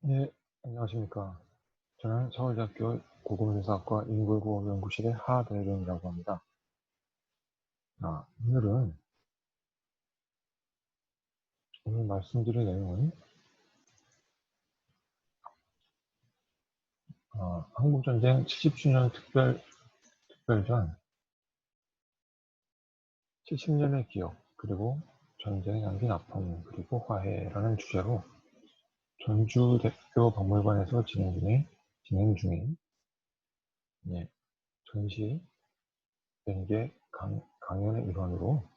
네, 안녕하십니까. 저는 서울대학교 고금분사학과 인물구호연구실의 하대령이라고 합니다. 오늘은 오늘 말씀드릴 내용은 한국전쟁 70주년 특별전 70년의 기억 그리고 전쟁에 남긴 아픔 그리고 화해라는 주제로 전주대학교 박물관에서 진행 중인 전시 연계 강연의 일환으로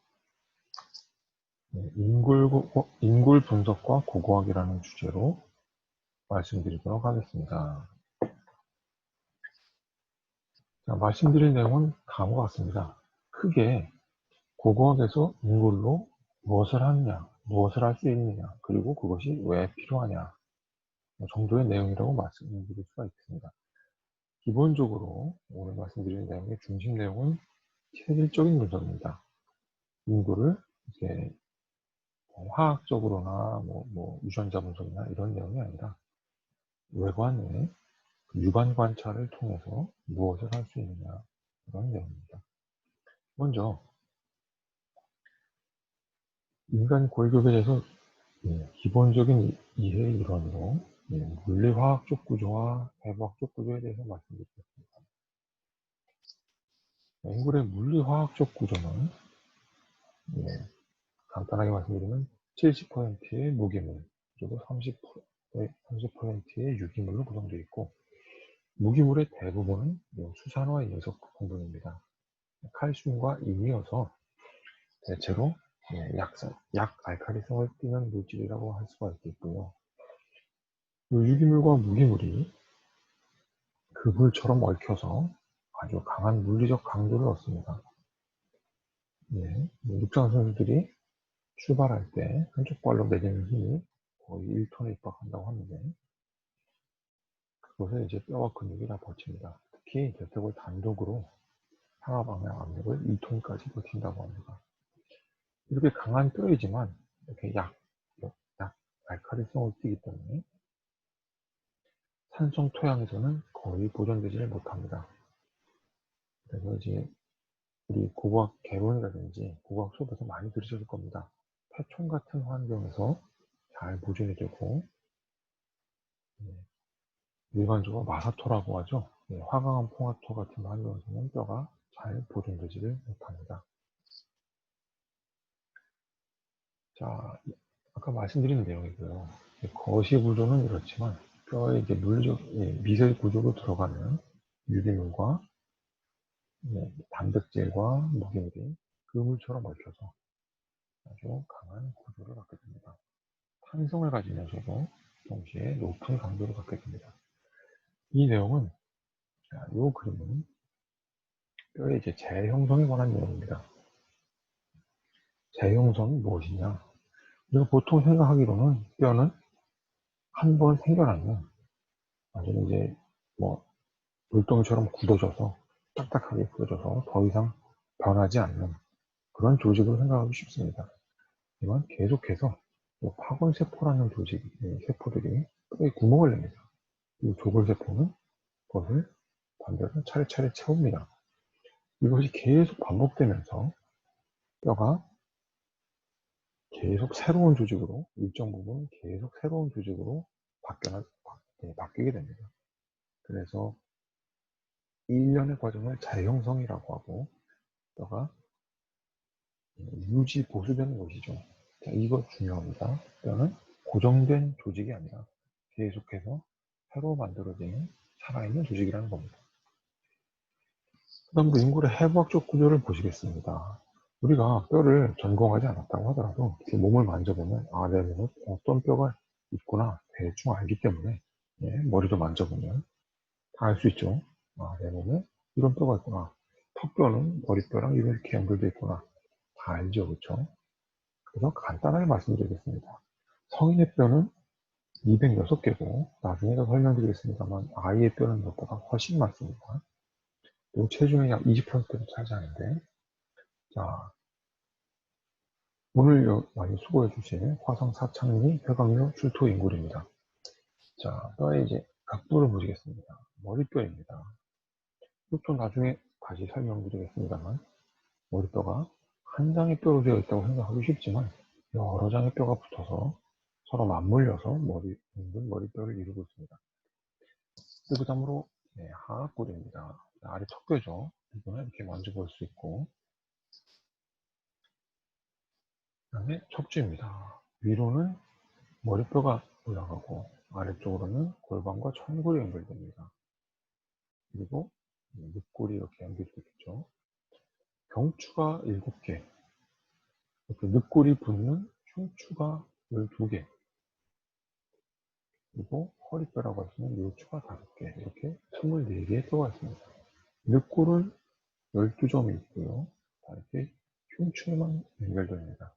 인굴 분석과 고고학이라는 주제로 말씀드리도록 하겠습니다. 자, 말씀드릴 내용은 다음과 같습니다. 크게 고고학에서 인굴로 무엇을 하느냐, 무엇을 할 수 있느냐, 그리고 그것이 왜 필요하냐 정도의 내용이라고 말씀드릴 수가 있습니다. 기본적으로 오늘 말씀드리는 내용의 중심 내용은 체질적인 분석입니다. 인굴을 이제 화학적으로나 유전자 분석이나 이런 내용이 아니라 외관의 육안 관찰을 통해서 무엇을 할 수 있느냐 그런 내용입니다. 먼저 인간 골격에 대해서 기본적인 이해의 일환으로 물리화학적 구조와 해부학적 구조에 대해서 말씀드리겠습니다. 인골의 물리화학적 구조는 간단하게 말씀드리면 70%의 무기물 그리고 30%의 유기물로 구성되어 있고, 무기물의 대부분은 수산화 연석 성분입니다. 칼슘과 인이어서 대체로 약 알칼리성을 띠는 물질이라고 할 수가 있겠고요. 유기물과 무기물이 그 물처럼 얽혀서 아주 강한 물리적 강도를 얻습니다. 육상 선수들이 출발할 때 한쪽 발로 내딛는 힘이 거의 1톤에 육박한다고 하는데, 그것을 이제 뼈와 근육이 다 버팁니다. 특히 대퇴골 단독으로 상하 방향 압력을 2톤까지 버틴다고 합니다. 이렇게 강한 뼈이지만 이렇게 약 알칼리성을 띠기 때문에 산성 토양에서는 거의 보존되지를 못합니다. 그래서 이제 우리 고고학 개론이라든지 고고학 수업에서 많이 들으실 겁니다. 폐총 같은 환경에서 잘 보존이 되고, 일반적으로 마사토라고 하죠. 화강암 포화토 같은 환경에서는 뼈가 잘 보존되지를 못합니다. 자, 아까 말씀드린 내용이고요. 거시 구조는 이렇지만 뼈의 이제 물리적 미세 구조로 들어가는 유기물과 단백질과 무기물이 그물처럼 얽혀서 아주 강한 구조를 갖게 됩니다. 탄성을 가지면서도 동시에 높은 강도를 갖게 됩니다. 이 내용은, 이 그림은 뼈의 이제 재형성에 관한 내용입니다. 재형성이 무엇이냐? 우리가 보통 생각하기로는 뼈는 한 번 생겨나면 완전히 이제 물동이처럼 굳어져서 딱딱하게 굳어져서 더 이상 변하지 않는 그런 조직으로 생각하기 쉽습니다. 하지만 계속해서 파골세포라는 세포들이 뼈에 구멍을 냅니다. 이 조골세포는 그것을 반대로 차례차례 채웁니다. 이것이 계속 반복되면서 뼈가 계속 새로운 조직으로, 일정 부분 계속 새로운 조직으로 바뀌게 됩니다. 그래서 일련의 과정을 재형성이라고 하고, 뼈가 유지 보수되는 것이죠. 자, 이거 중요합니다. 뼈는 고정된 조직이 아니라 계속해서 새로 만들어지는 살아있는 조직이라는 겁니다. 그 다음으로 인골의 해부학적 구조를 보시겠습니다. 우리가 뼈를 전공하지 않았다고 하더라도 이렇게 몸을 만져보면 내 몸에 어떤 뼈가 있구나 대충 알기 때문에, 머리도 만져보면 다 알 수 있죠. 내 몸에 이런 뼈가 있구나. 턱뼈는 머리뼈랑 이렇게 연결되어 있구나. 다 알죠, 그렇죠? 그래서 간단하게 말씀드리겠습니다. 성인의 뼈는 206개고, 나중에 더 설명드리겠습니다만 아이의 뼈는 이것보다 훨씬 많습니다. 그리고 체중의 약 20%를 차지하는데, 자, 오늘 많이 수고해 주신 화성 사창리 폐광류 출토 인골입니다. 자, 뼈에 이제 각도를 보시겠습니다. 머리뼈입니다. 이것도 나중에 다시 설명드리겠습니다만, 머리뼈가 한 장의 뼈로 되어 있다고 생각하기 쉽지만, 여러 장의 뼈가 붙어서 서로 맞물려서 둥근 머리뼈를 이루고 있습니다. 그 다음으로 하악골입니다. 아래 척뼈죠. 이거는 이렇게 만져볼 수 있고, 그 다음에 척추입니다. 위로는 머리뼈가 올라가고 아래쪽으로는 골반과 천골이 연결됩니다. 그리고 늑골이 이렇게 연결되어 있죠. 경추가 7개, 이렇게 늑골이 붙는 흉추가 12개, 그리고 허리뼈라고 할 수 있는 요추가 5개, 이렇게 24개의 뼈가 있습니다. 늑골은 12점이 있고요. 이렇게 흉추에만 연결됩니다.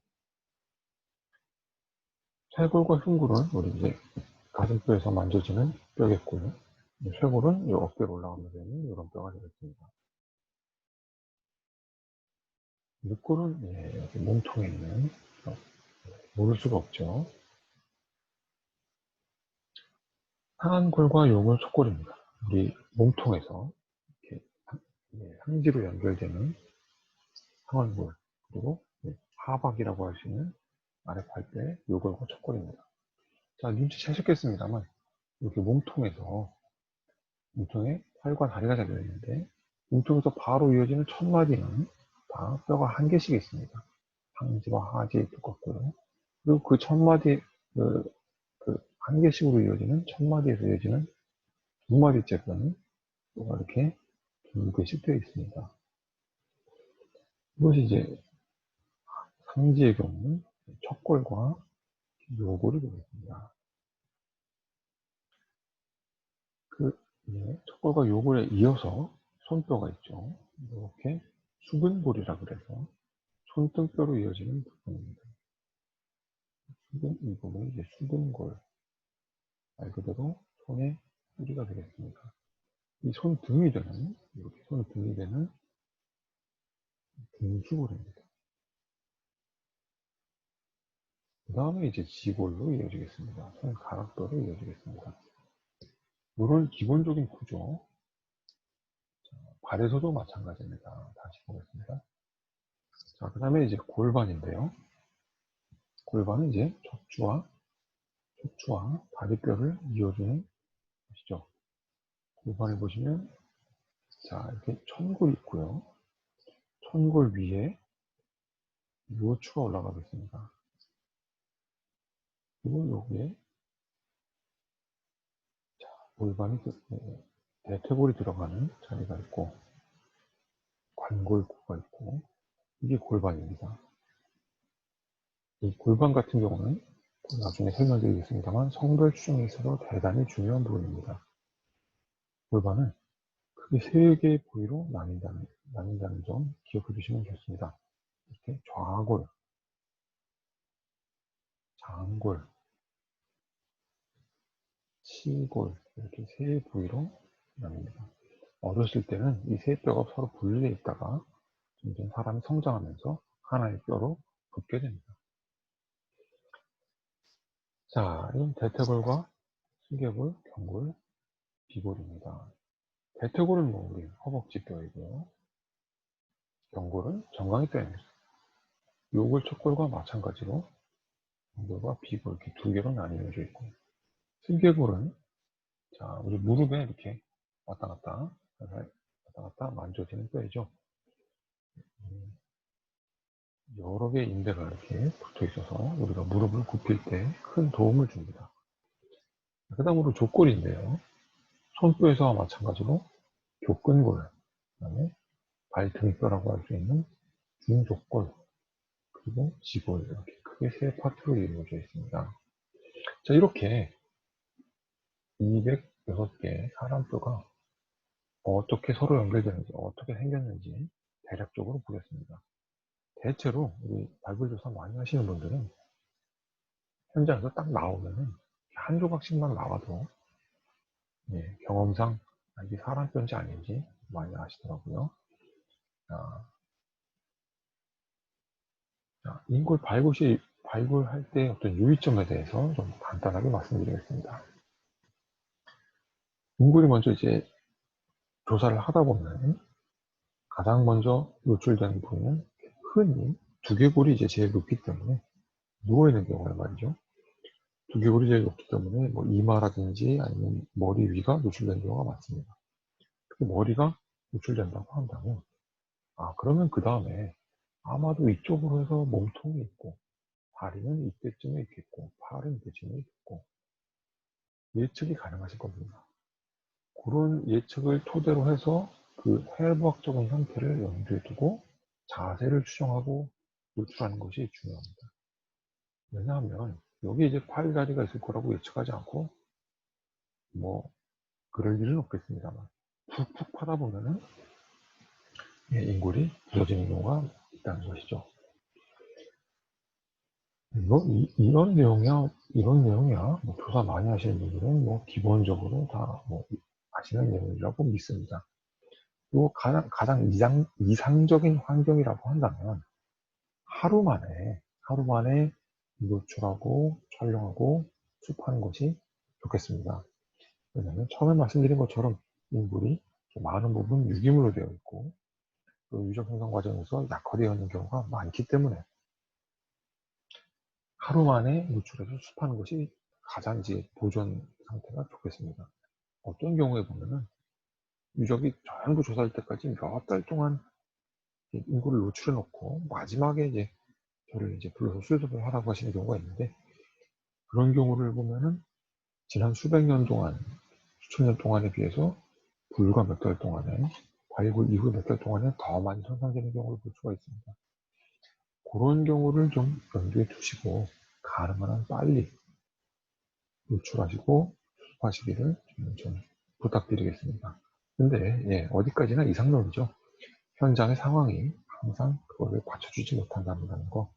쇄골과 흉골은 우리 이제 가슴뼈에서 만져지는 뼈겠고요. 쇄골은 이 어깨로 올라가면서 있는 이런 뼈가 되겠습니다. 늑골은 여기 몸통에 있는 모를 수가 없죠. 상안골과 요골 속골입니다. 우리 몸통에서 이렇게 상지로 연결되는 상안골, 그리고 하박이라고 할 수 있는 아래 팔뼈의 요골과 척골입니다. 자, 눈치채셨겠습니다만 이렇게 몸통에 팔과 다리가 달려 있는데, 몸통에서 바로 이어지는 첫마디는 다 뼈가 한 개씩 있습니다. 상지와 하지 똑같고요. 그리고 그 첫마디, 한 개씩으로 이어지는 첫마디에서 이어지는 두 마디째 뼈는 뼈가 이렇게 두 개씩 되어 있습니다. 이것이 이제 상지의 경우는 척골과 요골이 되겠습니다. 척골과 요골에 이어서 손뼈가 있죠. 이렇게 수근골이라 그래서 손등뼈로 이어지는 부분입니다. 이 부분이 이제 수근골, 말 그대로 손의 뿌리가 되겠습니다. 이 손등이 되는, 이렇게 손등이 되는 등수골입니다. 그 다음에 이제 지골로 이어지겠습니다. 손가락뼈로 이어지겠습니다. 이런 기본적인 구조, 발에서도 마찬가지입니다. 다시 보겠습니다. 자, 그 다음에 이제 골반인데요. 골반은 이제 척추와 다리뼈를 이어주는 것이죠. 골반을 보시면, 자, 이렇게 천골이 있고요. 천골 위에 요추가 올라가고 있습니다. 그리고 여기에 골반이 대퇴골이 들어가는 자리가 있고, 관골구가 있고, 이게 골반입니다. 이 골반 같은 경우는 나중에 설명드리겠습니다만 성별 추정에 있어서 대단히 중요한 부분입니다. 골반은 크게 3개의 부위로 나뉜다는 점 기억해 두시면 좋습니다. 이렇게 좌골, 장골, 치골, 이렇게 3부위로 나뉩니다. 어렸을 때는 이 3뼈가 서로 분리되어 있다가 점점 사람이 성장하면서 하나의 뼈로 붙게 됩니다. 자, 이건 대퇴골과 승계골, 경골, 비골입니다. 대퇴골은 우리 허벅지 뼈이고요. 경골은 정강이 뼈입니다. 요골, 척골과 마찬가지로 경골과 비골 이렇게 2개로 나뉘어져 있고, 승계골은 자, 우리 무릎에 이렇게 왔다 갔다 만져지는 뼈이죠. 여러 개의 인대가 이렇게 붙어 있어서 우리가 무릎을 굽힐 때 큰 도움을 줍니다. 그 다음으로 족골인데요. 손뼈에서와 마찬가지로 족근골, 그 다음에 발등뼈라고 할 수 있는 중족골, 그리고 지골, 이렇게 크게 3파트로 이루어져 있습니다. 자, 이렇게 206개 사람뼈가 어떻게 서로 연결되는지, 어떻게 생겼는지 대략적으로 보겠습니다. 대체로 우리 발굴조사 많이 하시는 분들은 현장에서 딱 나오면은 한 조각씩만 나와도 경험상 이게 사람 뼈인지 아닌지 많이 아시더라고요. 자, 인골 발굴할 때 어떤 유의점에 대해서 좀 간단하게 말씀드리겠습니다. 인골이 먼저 이제 조사를 하다 보면 가장 먼저 노출되는 부위는 흔히 두개골이 이제 제일 높기 때문에 누워있는 경우란 말이죠. 두개골이 제일 높기 때문에 뭐 이마라든지 아니면 머리 위가 노출되는 경우가 많습니다. 특히 머리가 노출된다고 한다면 그러면 그 다음에 아마도 이쪽으로 해서 몸통이 있고 다리는 이때쯤에 있겠고 팔은 이때쯤에 있겠고 예측이 가능하실 겁니다. 그런 예측을 토대로 해서 그 해부학적인 형태를 염두에 두고 자세를 추정하고 노출하는 것이 중요합니다. 왜냐하면 여기 이제 팔다리가 있을 거라고 예측하지 않고 뭐 그럴 일은 없겠습니다만 푹푹 파다 보면은 인골이 부서지는 경우가 있다는 것이죠. 이런 내용이야 뭐 조사 많이 하시는 분들은 뭐 기본적으로 다 뭐 아시는 내용이라고 믿습니다. 그리고 가장 이상적인 환경이라고 한다면 하루 만에 노출하고 촬영하고 수집하는 것이 좋겠습니다. 왜냐하면 처음에 말씀드린 것처럼 인물이 많은 부분 유기물로 되어 있고 그 유적 형성 과정에서 약화되어 있는 경우가 많기 때문에 하루 만에 노출해서 수집하는 것이 가장 이제 보존 상태가 좋겠습니다. 어떤 경우에 보면은 유적이 전부 조사할 때까지 몇 달 동안 인구를 노출해 놓고 마지막에 이제 저를 이제 불러서 수습을 하라고 하시는 경우가 있는데 그런 경우를 보면은 지난 수백 년 동안, 수천 년 동안에 비해서 불과 몇 달 동안에 발굴 이후 몇 달 동안에 더 많이 손상되는 경우를 볼 수가 있습니다. 그런 경우를 좀 염두에 두시고 가능한 한 빨리 노출하시고 수습하시기를 좀 부탁드리겠습니다. 근데 어디까지나 이상론이죠. 현장의 상황이 항상 그거를 받쳐주지 못한다는 거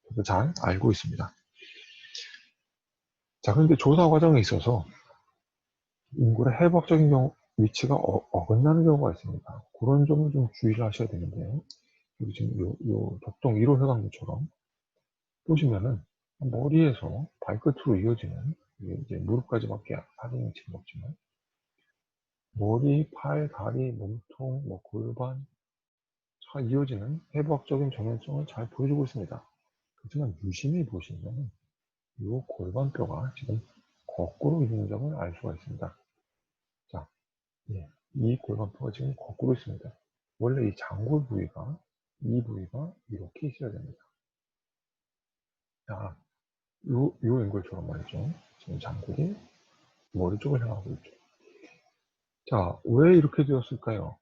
저도 잘 알고 있습니다. 자, 그런데 조사 과정에 있어서 인골의 해부학적인 위치가 어긋나는 경우가 있습니다. 그런 점을 좀 주의를 하셔야 되는데요. 여기 지금 요 독동 1호 회광부처럼 보시면은 머리에서 발끝으로 이어지는 이제 무릎까지밖에 사진이 지금 없지만 머리, 팔, 다리, 몸통, 뭐 골반 잘 이어지는 해부학적인 정연성을 잘 보여주고 있습니다. 하지만 유심히 보시면 이 골반뼈가 지금 거꾸로 있는 점을 알 수가 있습니다. 자, 이 골반뼈가 지금 거꾸로 있습니다. 원래 이 장골 부위가 이 부위가 이렇게 있어야 됩니다. 자, 요 연골처럼 말이죠. 지금 장골이 머리 쪽을 향하고 있죠. 자, 왜 이렇게 되었을까요?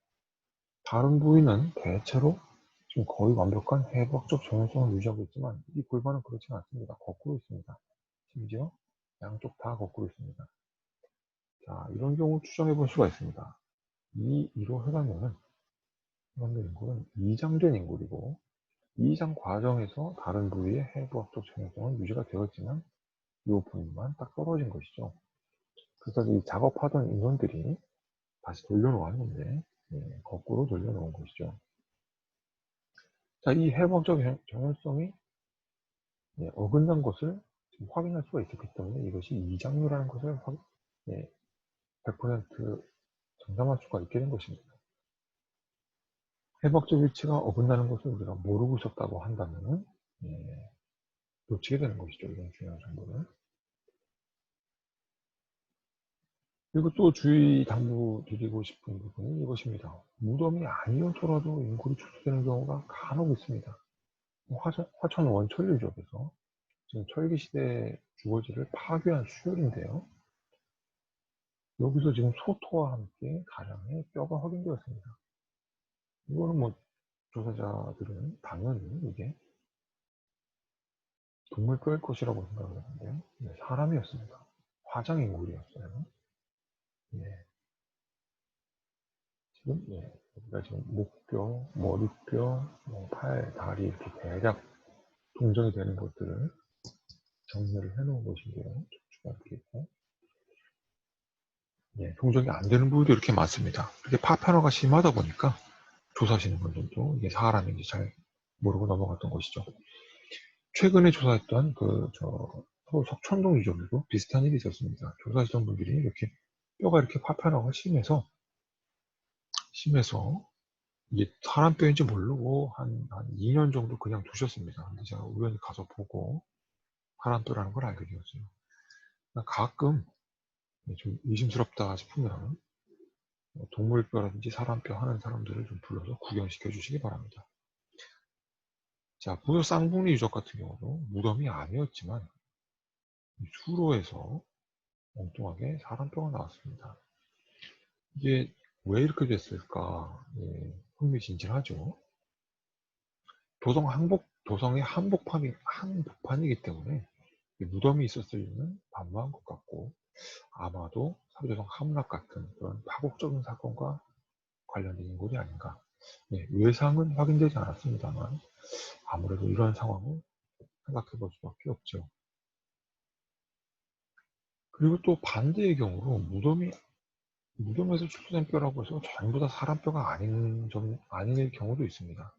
다른 부위는 대체로 지금 거의 완벽한 해부학적 정연성을 유지하고 있지만 이 골반은 그렇지 않습니다. 거꾸로 있습니다. 심지어 양쪽 다 거꾸로 있습니다. 자, 이런 경우 추정해 볼 수가 있습니다. 이 1호 회관면은 연골은 이장된 인골이고 이장 과정에서 다른 부위의 해부학적 정연성은 유지가 되었지만 이 부분만 딱 떨어진 것이죠. 그래서 이 작업하던 인원들이 다시 돌려놓았는데 거꾸로 돌려놓은 것이죠. 자, 이 해부학적 정연성이 어긋난 것을 지금 확인할 수가 있었기 때문에 이것이 이장류라는 것을 100% 장담할 수가 있게 된 것입니다. 해부학적 위치가 어긋나는 것을 우리가 모르고 있었다고 한다면 놓치게 되는 것이죠. 이런 중요한 정보를. 그리고 또 주의 당부드리고 싶은 부분이 이것입니다. 무덤이 아니었더라도 인골이 축소되는 경우가 간혹 있습니다. 화천 원철 유적에서 지금 철기시대 주거지를 파괴한 수혈인데요. 여기서 지금 소토와 함께 다량의 뼈가 확인되었습니다. 이거는 뭐 조사자들은 당연히 이게 동물 뼈일 것이라고 생각을 했는데요. 사람이었습니다. 화장인골이었어요. 지금 여기가 지금 목뼈, 머리뼈, 팔, 다리 이렇게 대략 동정이 되는 것들을 정리를 해놓은 것인데요. 척추가 이렇게 있고 동정이 안 되는 부분도 이렇게 많습니다. 이렇게 파편화가 심하다 보니까 조사하시는 분들도 이게 사람인지 잘 모르고 넘어갔던 것이죠. 최근에 조사했던 서울 석천동 유적에도 비슷한 일이 있었습니다. 조사하시던 분들이 이렇게 뼈가 이렇게 파편화가 심해서 이게 사람 뼈인지 모르고 한 2년 정도 그냥 두셨습니다. 근데 제가 우연히 가서 보고 사람 뼈라는 걸 알게 되었어요. 그러니까 가끔 좀 의심스럽다 싶으면 동물뼈라든지 사람뼈 하는 사람들을 좀 불러서 구경시켜 주시기 바랍니다. 자, 부여 쌍둥이 유적 같은 경우도 무덤이 아니었지만 수로에서 엉뚱하게 사람뼈가 나왔습니다. 이게 왜 이렇게 됐을까? 예, 흥미진진하죠. 도성의 한복판이기 때문에 무덤이 있었을 리는 만무한 것 같고, 아마도 사도성 함락 같은 그런 파국적인 사건과 관련된 인물이 아닌가. 예, 외상은 확인되지 않았습니다만 아무래도 이런 상황을 생각해 볼 수밖에 없죠. 그리고 또 반대의 경우로 무덤에서 출土뼈라고 해서 전부 다 사람 뼈가 아닐 경우도 있습니다.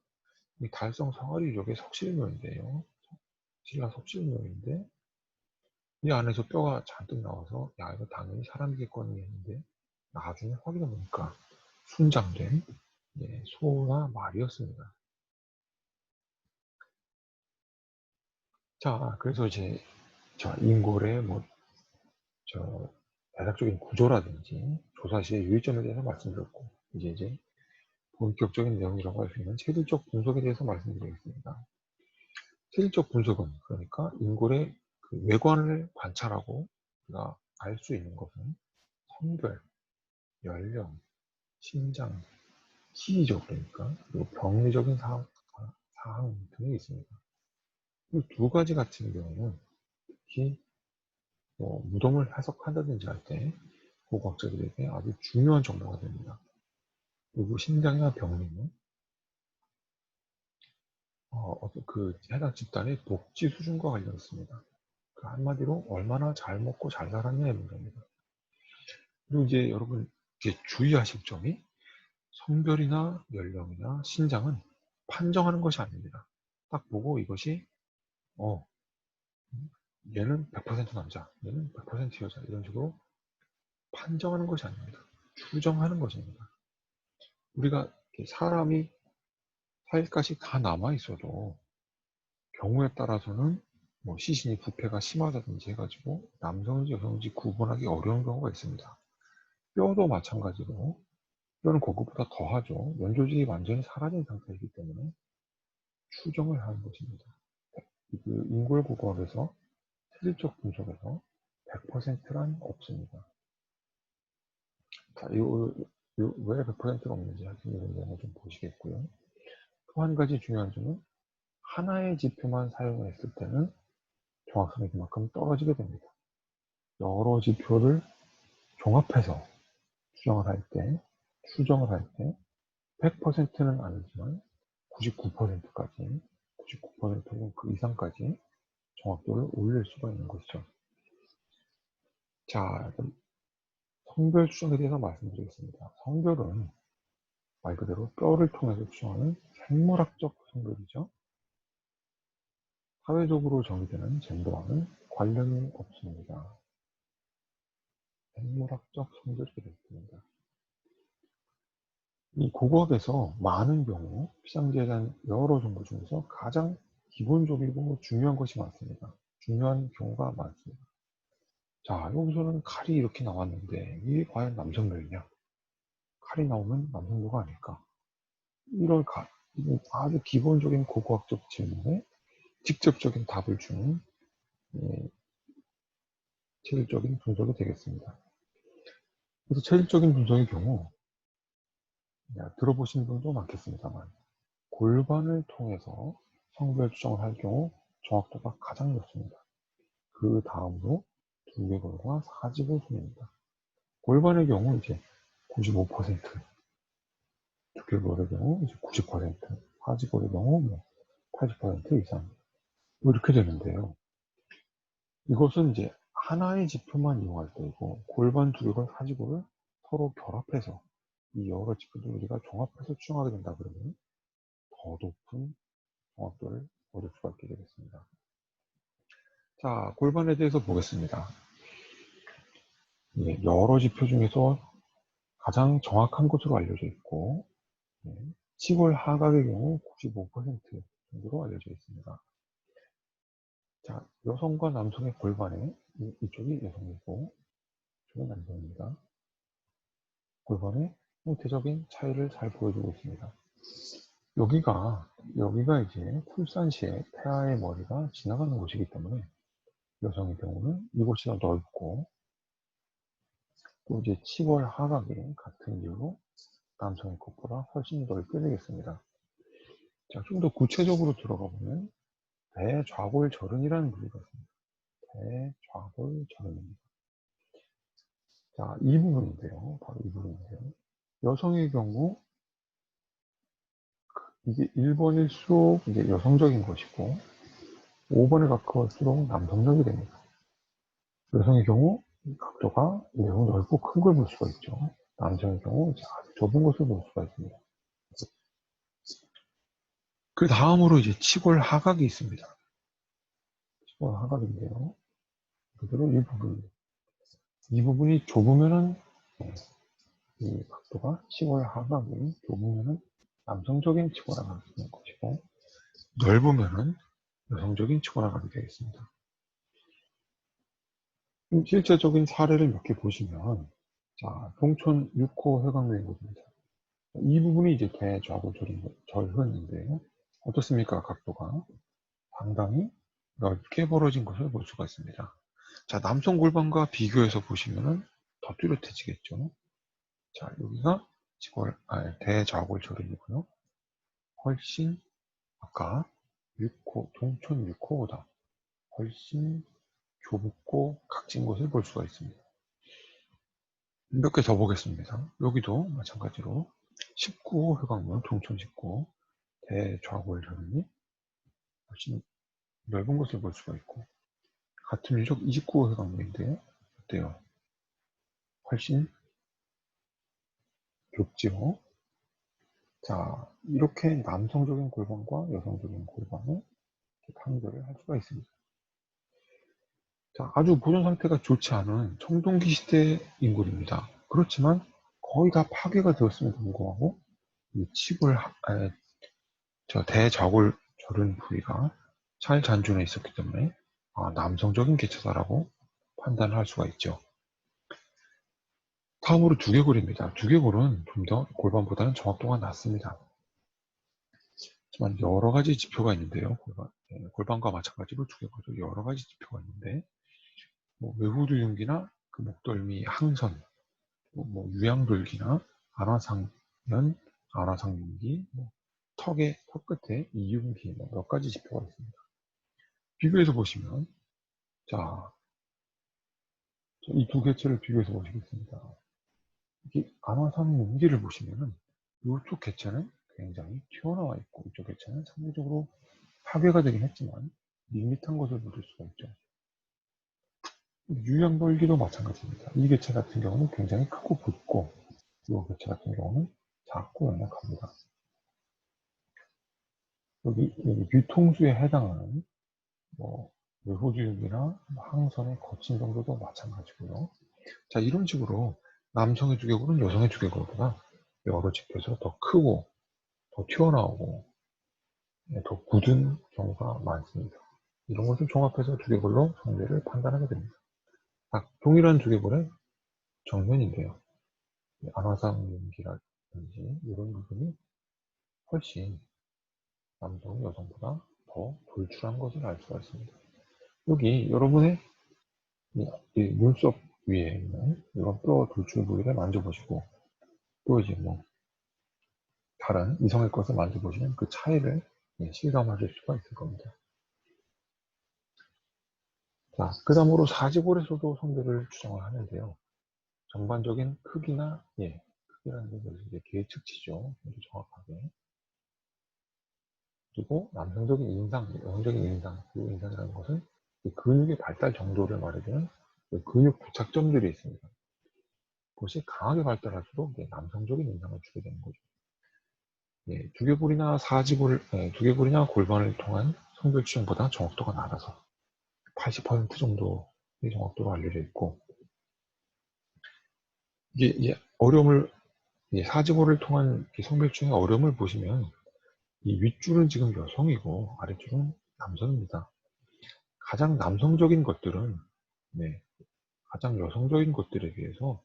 이 달성 상아리 유적의 석실묘인데요. 신라 석실묘인데 이 안에서 뼈가 잔뜩 나와서 야 이거 당연히 사람이겠거니 했는데 나중에 확인해 보니까 순장된 소나 말이었습니다. 자, 그래서 이제 인골의 대략적인 구조라든지 조사 시의 유의점에 대해서 말씀드렸고 이제 본격적인 내용이라고 할 수 있는 체질적 분석에 대해서 말씀드리겠습니다. 체질적 분석은 그러니까 인골의 그 외관을 관찰하고 우리가 알 수 있는 것은 성별, 연령, 신장, 키죠 그러니까 그리고 병리적인 사항 등이 있습니다. 이 두 가지 같은 경우는 특히 무덤을 해석한다든지 할 때 고고학자들에게 아주 중요한 정보가 됩니다. 그리고 신장이나 병리는 그 해당 집단의 복지 수준과 관련있습니다. 그 한마디로 얼마나 잘 먹고 잘 살았냐의 문제입니다. 그리고 이제 여러분 이제 주의하실 점이 성별이나 연령이나 신장은 판정하는 것이 아닙니다. 딱 보고 이것이 어 얘는 100% 남자, 얘는 100% 여자 이런 식으로 판정하는 것이 아닙니다. 추정하는 것입니다. 우리가 사람이 살갗이 다 남아 있어도 경우에 따라서는 시신이 부패가 심하다든지 해가지고 남성인지 여성인지 구분하기 어려운 경우가 있습니다. 뼈도 마찬가지로 뼈는 그것보다 더하죠. 연조직이 완전히 사라진 상태이기 때문에 추정을 하는 것입니다. 그 인골고고학에서 체질적 분석에서 100%란 없습니다. 자, 왜 100%가 없는지 하여튼 이런 내용을 좀 보시겠고요. 또 한 가지 중요한 점은 하나의 지표만 사용했을 때는 정확성이 그만큼 떨어지게 됩니다. 여러 지표를 종합해서 추정을 할 때 100%는 아니지만 99%까지, 99%는 그 이상까지 정확도를 올릴 수가 있는 것이죠. 자, 그럼 성별 추정에 대해서 말씀드리겠습니다. 성별은 말 그대로 뼈를 통해서 추정하는 생물학적 성별이죠. 사회적으로 정의되는 젠더와는 관련이 없습니다. 생물학적 성별이 되겠습니다. 이 고고학에서 많은 경우 피상자에 대한 여러 정보 중에서 가장 기본적이고 중요한 것이 많습니다. 중요한 경우가 많습니다. 자, 여기서는 칼이 이렇게 나왔는데 이게 과연 남성별이냐? 칼이 나오면 남성도가 아닐까? 이런 아주 기본적인 고고학적 질문에 직접적인 답을 주는 예, 체질적인 분석이 되겠습니다. 그래서 체질적인 분석의 경우 들어보신 분도 많겠습니다만 골반을 통해서 성별 추정을 할 경우 정확도가 가장 높습니다. 그 다음으로 두개골과 사지골 순입니다. 골반의 경우 이제 95%, 두개골의 경우 이제 90%, 사지골의 경우 80% 이상 이렇게 되는데요. 이것은 이제 하나의 지표만 이용할 때이고 골반, 두개골, 사지골을 서로 결합해서 이 여러 지표들을 우리가 종합해서 추정하게 된다 그러면 더 높은 정확도를 얻을 수가 있게 되겠습니다. 자, 골반에 대해서 보겠습니다. 여러 지표 중에서 가장 정확한 것으로 알려져 있고, 치골 하각의 경우 95% 정도로 알려져 있습니다. 자, 여성과 남성의 골반에 이쪽이 여성이고 이쪽은 남성입니다. 골반의 형태적인 차이를 잘 보여주고 있습니다. 여기가 이제 출산 시에 태아의 머리가 지나가는 곳이기 때문에 여성의 경우는 이곳이 더 넓고, 또 이제 치골 하각이 같은 이유로 남성의 것보다 훨씬 넓게 되겠습니다. 자, 좀 더 구체적으로 들어가 보면 대좌골절은이라는 부위가 있습니다. 대좌골절은입니다. 자, 이 부분인데요. 바로 이 부분인데요. 여성의 경우 이게 1번일수록 이제 여성적인 것이고 5번에 가까울수록 남성적이 됩니다. 여성의 경우 이 각도가 매우 넓고 큰 걸 볼 수가 있죠. 남성의 경우 아주 좁은 것을 볼 수가 있습니다. 그 다음으로 이제 치골 하각이 있습니다. 치골 하각인데요. 그대로 이 부분이 좁으면은 이 각도가 치골 하각이 좁으면은 남성적인 치골 하각이 되는 것이고, 넓으면은 여성적인 치골 하각이 되겠습니다. 실제적인 사례를 몇 개 보시면, 자, 동촌 6호 회광맥입니다. 이 부분이 이제 대좌골절은인데요. 어떻습니까? 각도가 상당히 넓게 벌어진 것을 볼 수가 있습니다. 자, 남성 골반과 비교해서 보시면은 더 뚜렷해지겠죠. 자, 여기가 대좌골절은이고요. 훨씬 아까 6호, 동촌 6호보다 훨씬 좁고 각진 것을 볼 수가 있습니다. 몇 개 더 보겠습니다. 여기도 마찬가지로 19호 회광문, 동촌 19호 대좌골절은이 훨씬 넓은 것을 볼 수가 있고, 같은 유적 29호 회광문인데요. 어때요? 훨씬 좁지요. 자, 이렇게 남성적인 골반과 여성적인 골반을 판별을 할 수가 있습니다. 자, 아주 보존 상태가 좋지 않은 청동기 시대 인골입니다. 그렇지만 거의 다 파괴가 되었음에도 불구하고 이 대좌골 절은 부위가 잘 잔존해 있었기 때문에 남성적인 개체다라고 판단을 할 수가 있죠. 다음으로 두개골입니다. 두개골은 좀 더 골반보다는 정확도가 낮습니다. 하지만 여러 가지 지표가 있는데요. 골반과 마찬가지로 두개골도 여러 가지 지표가 있는데, 외후두윤기나 그 목덜미 항선, 유양돌기나 안화상면, 안화상윤기, 턱 끝에 이윤기, 몇 가지 지표가 있습니다. 비교해서 보시면, 자, 이 두 개체를 비교해서 보시겠습니다. 이 안화상윤기를 보시면은 이쪽 개체는 굉장히 튀어나와 있고, 이쪽 개체는 상대적으로 파괴가 되긴 했지만 밋밋한 것을 볼 수가 있죠. 유양돌기도 마찬가지입니다. 이 개체 같은 경우는 굉장히 크고 붓고, 이 개체 같은 경우는 작고 연약합니다. 여기 유통수에 해당하는 외호두육이나 항선의 거친 정도도 마찬가지고요. 자, 이런 식으로 남성의 두개골은 여성의 두개골보다 여러 지표에서 더 크고 더 튀어나오고 더 굳은 경우가 많습니다. 이런 것을 종합해서 두개골로 성별을 판단하게 됩니다. 동일한 두개골의 정면인데요. 안화상윤기라든지 이런 부분이 훨씬 남성, 여성보다 더 돌출한 것을 알 수가 있습니다. 여기 여러분의 이 눈썹 위에 있는 이런 뼈 돌출 부위를 만져보시고, 또 이제 다른 이성의 것을 만져보시면 그 차이를 실감하실 수가 있을 겁니다. 자, 그 다음으로 사지골에서도 성별을 추정을 하는데요. 전반적인 크기나, 크기라는 것은 이제 계측치죠. 정확하게. 그리고 남성적인 인상, 여성적인 인상, 그 인상이라는 것은 근육의 발달 정도를 말해주는 근육 부착점들이 있습니다. 그것이 강하게 발달할수록 남성적인 인상을 주게 되는 거죠. 두개골이나 골반을 통한 성별 추정보다 정확도가 낮아서 80% 정도의 정확도로 알려져 있고, 이게 어려움을, 사지고를 통한 성별충의 어려움을 보시면 이 윗줄은 지금 여성이고 아랫줄은 남성입니다. 가장 남성적인 것들은, 가장 여성적인 것들에 비해서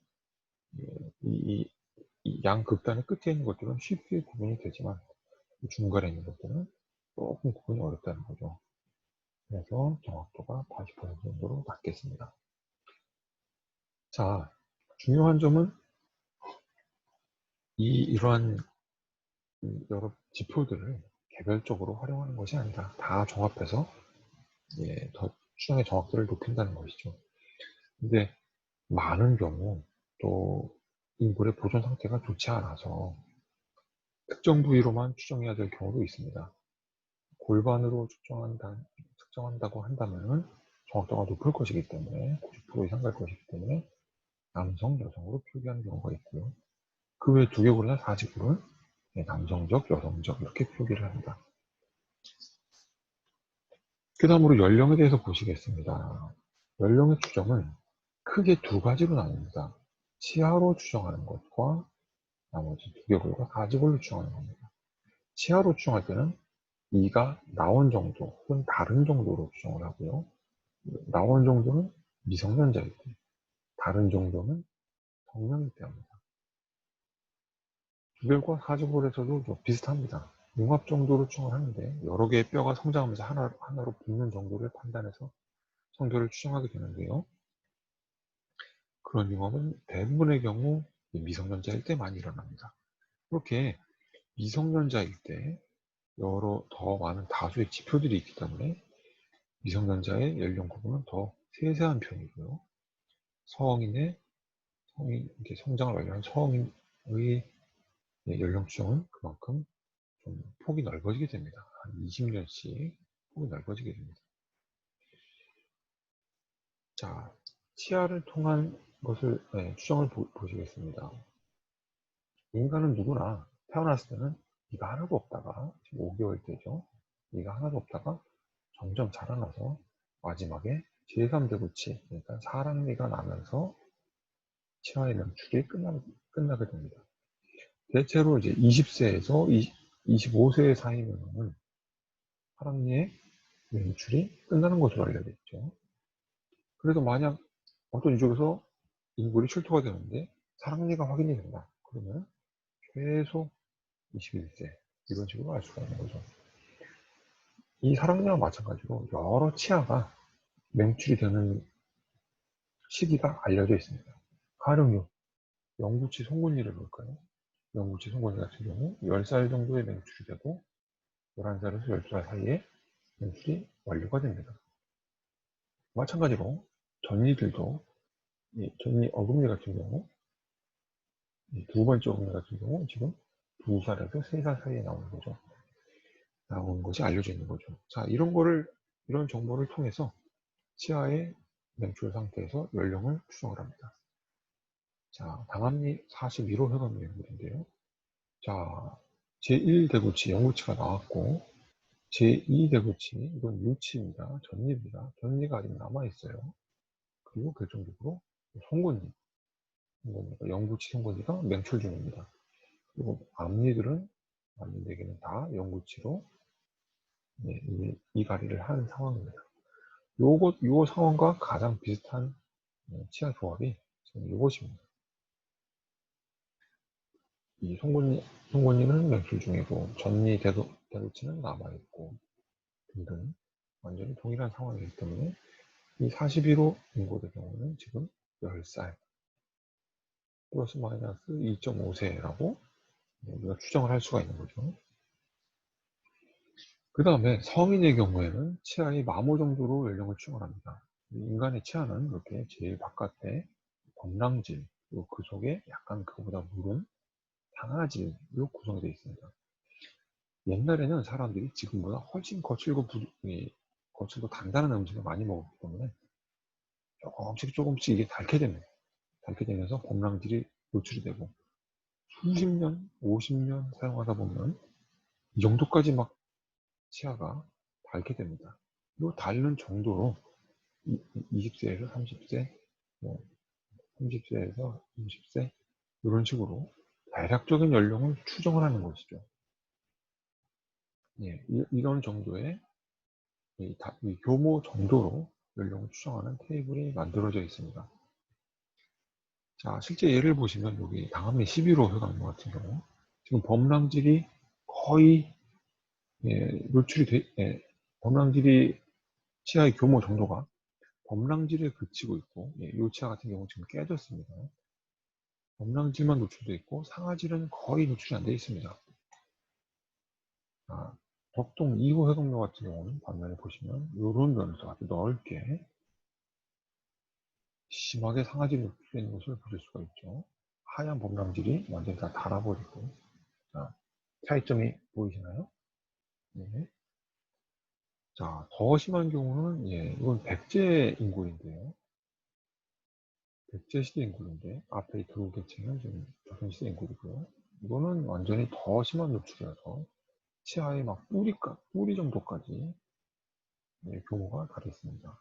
이 양극단의 끝에 있는 것들은 쉽게 구분이 되지만 중간에 있는 것들은 조금 구분이 어렵다는 거죠. 그래서 정확도가 80% 정도로 낮겠습니다. 자, 중요한 점은 이러한 여러 지표들을 개별적으로 활용하는 것이 아니라 다 종합해서 더 추정의 정확도를 높인다는 것이죠. 근데 많은 경우 또 인골의 보존 상태가 좋지 않아서 특정 부위로만 추정해야 될 경우도 있습니다. 골반으로 측정한다고 한다면 정확도가 높을 것이기 때문에 90% 이상 갈 것이기 때문에 남성, 여성으로 표기하는 경우가 있고요. 그 외 두개골이나 사지골은 남성적, 여성적 이렇게 표기를 합니다. 그 다음으로 연령에 대해서 보시겠습니다. 연령의 추정은 크게 두 가지로 나뉩니다. 치아로 추정하는 것과 나머지 두개골과 사지골로 추정하는 겁니다. 치아로 추정할 때는 이가 나온 정도 혹은 다른 정도로 추정을 하고요. 나온 정도는 미성년자일 때, 다른 정도는 성년일 때 합니다. 두개골과 사지골에서도 좀 비슷합니다. 융합 정도로 추정을 하는데 여러 개의 뼈가 성장하면서 하나로 붙는 정도를 판단해서 성별을 추정하게 되는데요. 그런 융합은 대부분의 경우 미성년자일 때 많이 일어납니다. 그렇게 미성년자일 때 여러 더 많은 다수의 지표들이 있기 때문에 미성년자의 연령 구분은 더 세세한 편이고요. 이렇게 성장을 완료한 성인의 연령 추정은 그만큼 좀 폭이 넓어지게 됩니다. 한 20년씩 폭이 넓어지게 됩니다. 자, 치아를 통한 것을 추정을 보시겠습니다. 인간은 누구나 태어났을 때는 이가 하나도 없다가 지금 5개월 때죠. 이가 하나도 없다가 점점 자라나서 마지막에 제3대구치, 그러니까 사랑니가 나면서 치아의 명출이 끝나게 됩니다. 대체로 이제 20세에서 25세 사이면은 사랑니의 명출이 끝나는 것으로 알려져 있죠. 그래서 만약 어떤 이쪽에서 인골이 출토가 되는데 사랑니가 확인이 된다. 그러면 최소 21세 이런 식으로 알 수가 있는 거죠. 이 사랑니와 마찬가지로 여러 치아가 명출이 되는 시기가 알려져 있습니다. 가령요, 영구치 송곳니를 볼까요? 영구치 송곳니 같은 경우 10살 정도에 명출이 되고 11살에서 12살 사이에 명출이 완료가 됩니다. 마찬가지로 전니들도 전니 어금니 같은 경우 두 번째 어금니 같은 경우 지금 2살에서 3살 사이에 나오는 거죠. 나오는 것이 알려져 있는 거죠. 자, 이런 정보를 통해서 치아의 명출 상태에서 연령을 추정을 합니다. 자, 당합리 42호 혈관 연구인데요. 자, 제1대구치 영구치가 나왔고 제2대구치 이건 유치입니다. 전니입니다. 전니가 아직 남아있어요. 그리고 결정적으로 송곳니, 영구치 송곳니가 명출 중입니다. 그리고 앞니들은 앞니 4개는 다 영구치로 이가리를 한 상황입니다. 요 상황과 가장 비슷한 치아 조합이 지금 이것입니다. 이 송곳니는 명출 중이고 전니 대구치는 남아있고 등등 완전히 동일한 상황이기 때문에 이 41호 인골의 경우는 지금 10살 플러스 마이너스 2.5세라고 우리가 추정을 할 수가 있는 거죠. 그 다음에 성인의 경우에는 치아의 마모 정도로 연령을 추정을 합니다. 인간의 치아는 이렇게 제일 바깥에 범랑질, 그리고 그 속에 약간 그거보다 무른 상아질로 구성이 되어 있습니다. 옛날에는 사람들이 지금보다 훨씬 거칠고 단단한 음식을 많이 먹었기 때문에 조금씩 이게 닳게 됩니다. 닳게 되면서 범랑질이 노출이 되고 수십 년, 50년 사용하다 보면 이 정도까지 막 치아가 닳게 됩니다. 이 닳는 정도로 20세에서 30세, 30세에서 50세 이런 식으로 대략적인 연령을 추정을 하는 것이죠. 예, 이런 정도의 이 교모 정도로 연령을 추정하는 테이블이 만들어져 있습니다. 자, 실제 예를 보시면 여기 다음에 11호 회관문 같은 경우 지금 범람질이 거의 노출이 범람질이 치아의 교모 정도가 범람질에 그치고 있고 이 치아 같은 경우 지금 깨졌습니다. 범람질만 노출되어 있고 상하질은 거의 노출이 안 되어 있습니다. 아, 덕동 2호 회관문 같은 경우는 반면에 보시면 이런 면에서 아주 넓게 심하게 상하질이 노출되어 있는 것을 보실 수가 있죠. 하얀 범람질이 완전히 다 닳아버리고. 자, 차이점이 보이시나요? 네. 자, 더 심한 경우는 이건 백제 인골인데요. 백제 시대 인골인데 앞에 두 개체는 지금 조선시대 인골이고요. 이거는 완전히 더 심한 노출이라서 치아의 막 뿌리 정도까지 규모가 다르습니다.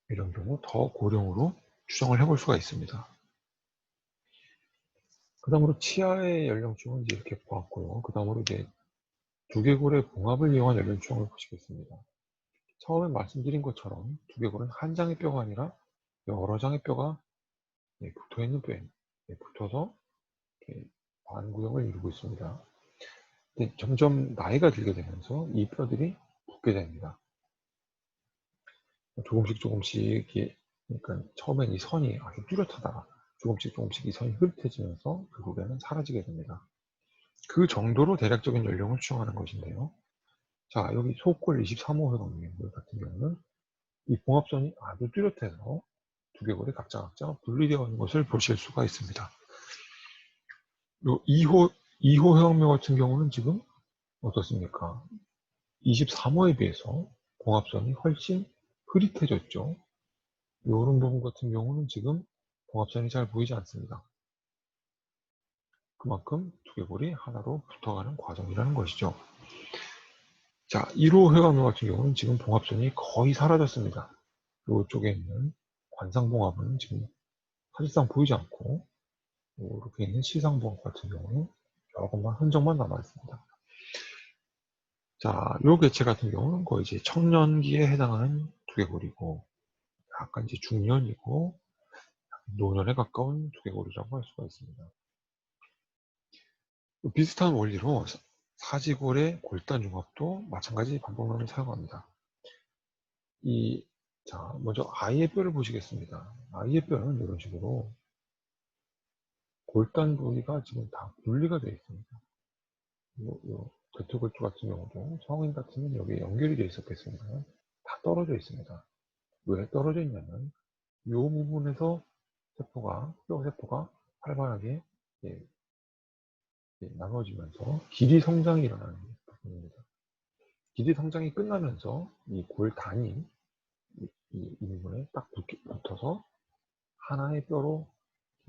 이런 경우 더 고령으로 추정을 해볼 수가 있습니다. 그 다음으로 치아의 연령층은 이제 이렇게 보았고요. 그 다음으로 이제 두개골의 봉합을 이용한 연령 추정을 보시겠습니다. 처음에 말씀드린 것처럼 두개골은 한 장의 뼈가 아니라 여러 장의 뼈가 붙어 있는 뼈에 붙어서 반구형을 이루고 있습니다. 근데 점점 나이가 들게 되면서 이 뼈들이 붙게 됩니다. 조금씩 이렇게, 그러니까 처음엔 이 선이 아주 뚜렷하다가 조금씩 이 선이 흐릿해지면서 결국에는 사라지게 됩니다. 그 정도로 대략적인 연령을 추정하는 것인데요. 자, 여기 소골 23호 회관문 같은 경우는 이 봉합선이 아주 뚜렷해서 두개골이 각자 분리되어 있는 것을 보실 수가 있습니다. 요 2호 회관문 같은 경우는 지금 어떻습니까? 23호에 비해서 봉합선이 훨씬 흐릿해졌죠. 이런 부분 같은 경우는 지금 봉합선이 잘 보이지 않습니다. 그만큼 두개골이 하나로 붙어가는 과정이라는 것이죠. 자, 1호 회관문 같은 경우는 지금 봉합선이 거의 사라졌습니다. 이쪽에 있는 관상봉합은 지금 사실상 보이지 않고 이렇게 있는 시상봉합 같은 경우는 조금만 흔적만 남아 있습니다. 자, 요 개체 같은 경우는 거의 이제 청년기에 해당하는 두개골이고 약간 이제 중년이고 노년에 가까운 두개골이라고 할 수가 있습니다. 비슷한 원리로 사지골의 골단 융합도 마찬가지 반복론을 사용합니다. 자, 먼저 아이의 뼈를 보시겠습니다. 아이의 뼈는 이런 식으로 골단 부위가 지금 다 분리가 되어 있습니다. 대퇴골두 같은 경우도 성인 같으면 여기 연결이 되어 있었겠습니다. 다 떨어져 있습니다. 왜 떨어져 있냐면 이 부분에서 뼈세포가 활발하게 나눠지면서 길이 성장이 일어나는 부분입니다. 길이 성장이 끝나면서 이 골단이 이 부분에 딱 붙어서 하나의 뼈로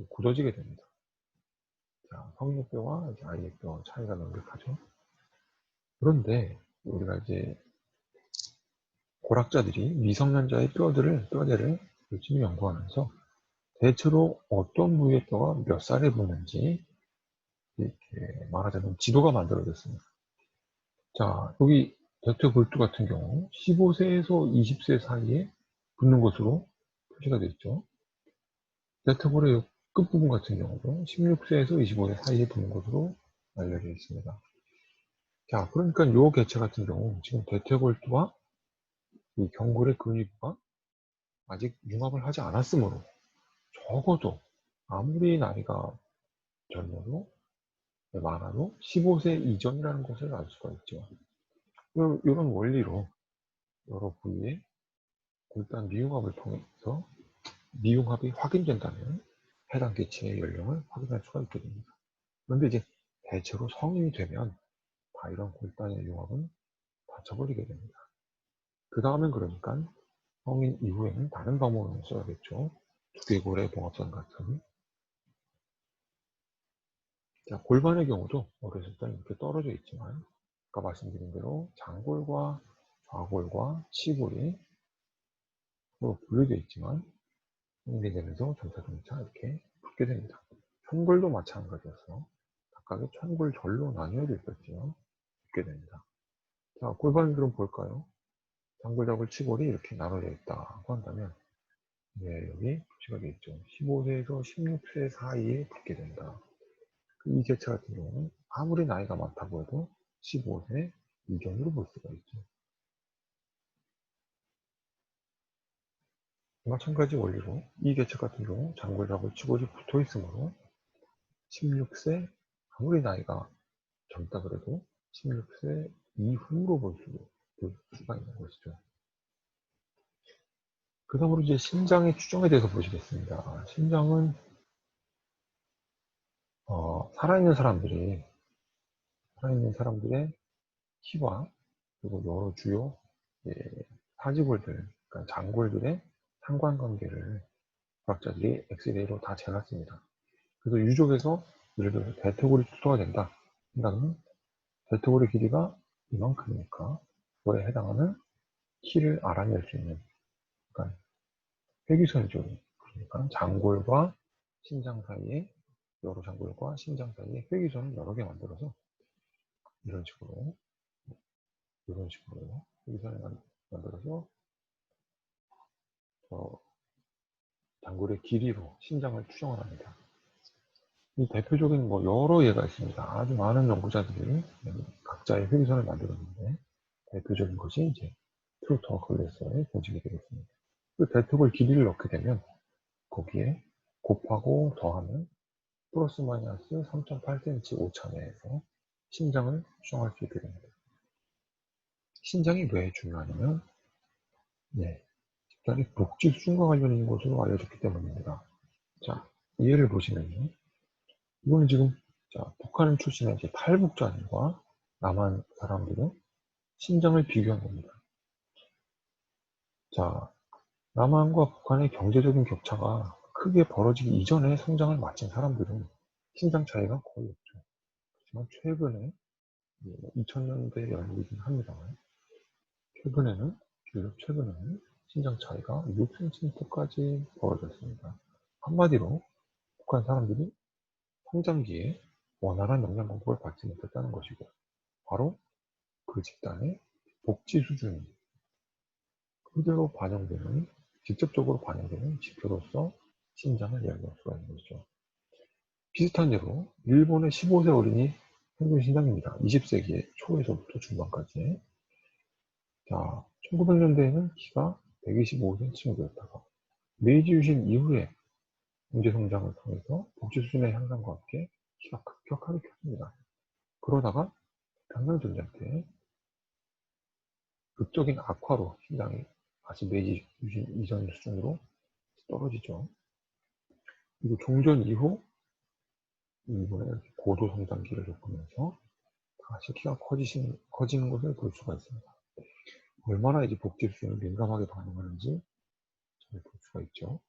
굳어지게 됩니다. 자, 성인의 뼈와 아이의 뼈 차이가 명백하죠. 그런데 우리가 이제 고학자들이 미성년자의 뼈대를 열심히 연구하면서 대체로 어떤 부위의 뼈가 몇 살에 붙는지 이렇게 말하자면 지도가 만들어졌습니다. 자, 여기 대퇴골두 같은 경우 15세에서 20세 사이에 붙는 것으로 표시가 되어 있죠. 대퇴골의 끝부분 같은 경우도 16세에서 25세 사이에 붙는 것으로 알려져 있습니다. 자, 그러니까 이 개체 같은 경우 지금 대퇴골두와 이 경골의 근위부가 아직 융합을 하지 않았으므로 적어도 아무리 나이가 젊어도 많아도 15세 이전이라는 것을 알 수가 있죠. 이런 원리로 여러 부위의 골단 미융합을 통해서 미융합이 확인된다면 해당 개체의 연령을 확인할 수가 있게 됩니다. 그런데 이제 대체로 성인이 되면 다 이런 골단의 융합은 닫혀버리게 됩니다. 그 다음엔 그러니까 성인 이후에는 다른 방법을 써야겠죠. 두개골의 봉합선 같은. 자, 골반의 경우도 어렸을 때는 이렇게 떨어져 있지만 아까 말씀드린 대로 장골과 좌골과 치골이 분리되어 있지만 성인이 되면서 점차 이렇게 붙게 됩니다. 천골도 마찬가지였어. 각각의 천골절로 나뉘어져 있었지요. 붙게 됩니다. 자, 골반들은 볼까요? 장골장골 치골이 이렇게 나눠져 있다고 한다면, 네, 여기 표시가 되어 있죠. 15세에서 16세 사이에 붙게 된다. 이 개체 같은 경우는 아무리 나이가 많다고 해도 15세 이전으로 볼 수가 있죠. 마찬가지 원리로 이 개체 같은 경우 장골장골 치골이 붙어 있으므로 16세, 아무리 나이가 젊다 그래도 16세 이후로 볼 수가 있는 것이죠. 그 다음으로 이제 신장의 추정에 대해서 보시겠습니다. 신장은 살아있는 사람들의 키와 그리고 여러 주요 사지골들, 그러니까 장골들의 상관관계를 과학자들이 엑스레이로 다 재봤습니다. 그래서 유족에서 예를 들어서 대퇴골이 출토가 된다. 한다면 대퇴골의 길이가 이만큼이니까 그거에 해당하는 키를 알아낼 수 있는, 그러니까 회귀선이죠. 그러니까 장골과 신장 사이에, 여러 장골과 신장 사이에 회귀선을 여러 개 만들어서 이런 식으로 회귀선을 만들어서 장골의 길이로 신장을 추정을 합니다. 이 대표적인 여러 예가 있습니다. 아주 많은 연구자들이 각자의 회귀선을 만들었는데 대표적인 것이 이제 트루터-걸레서의 공식이 되겠습니다. 그 대표골 길이를 넣게 되면 거기에 곱하고 더하면 플러스 마이너스 3.8cm 오차 내에서 신장을 추정할 수 있게 됩니다. 신장이 왜 중요하냐면, 집단의 복지 수준과 관련 있는 것으로 알려졌기 때문입니다. 자, 이해를 보시면요. 이거는 지금, 북한 출신의 이제 탈북자들과 남한 사람들은 신장을 비교한 겁니다. 자, 남한과 북한의 경제적인 격차가 크게 벌어지기 이전에 성장을 마친 사람들은 신장 차이가 거의 없죠. 하지만 최근에 2000년대 연구이긴 합니다만 최근에는 신장 차이가 6cm까지 벌어졌습니다. 한마디로 북한 사람들이 성장기에 원활한 영양 공급을 받지 못했다는 것이고, 바로 그 집단의 복지 수준이 그대로 직접적으로 반영되는 지표로서 신장을 이야기할 수가 있는 것이죠. 비슷한 예로 일본의 15세 어린이 평균 신장입니다. 20세기 초에서부터 중반까지. 자, 1900년대에는 키가 125cm였다가 메이지 유신 이후에 경제 성장을 통해서 복지 수준의 향상과 함께 키가 급격하게 컸습니다. 그러다가 평양전쟁 때 극적인 악화로 신장이 다시 메이지 유신 이전 수준으로 떨어지죠. 그리고 종전 이후 일본의 고도 성장기를 겪으면서 다시 키가 커지는 것을 볼 수가 있습니다. 얼마나 이제 복지 수준을 민감하게 반응하는지 잘 볼 수가 있죠.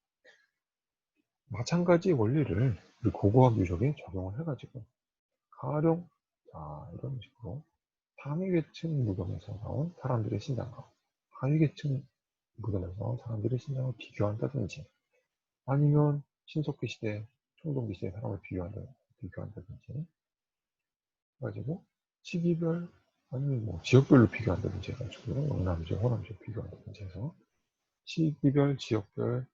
마찬가지 원리를 우리 고고학 유적에 적용을 해가지고 가령 이런 식으로 상위계층 무덤에서 나온 사람들의 신장과 하위계층 무덤에서 나온 사람들의 신장을 비교한다든지, 아니면 신석기 시대, 청동기 시대 사람을 비교한다든지 해가지고 시기별 아니면 지역별로 비교한다든지 해가지고 영남지역, 호남지역 비교한다든지 해서 시기별, 지역별,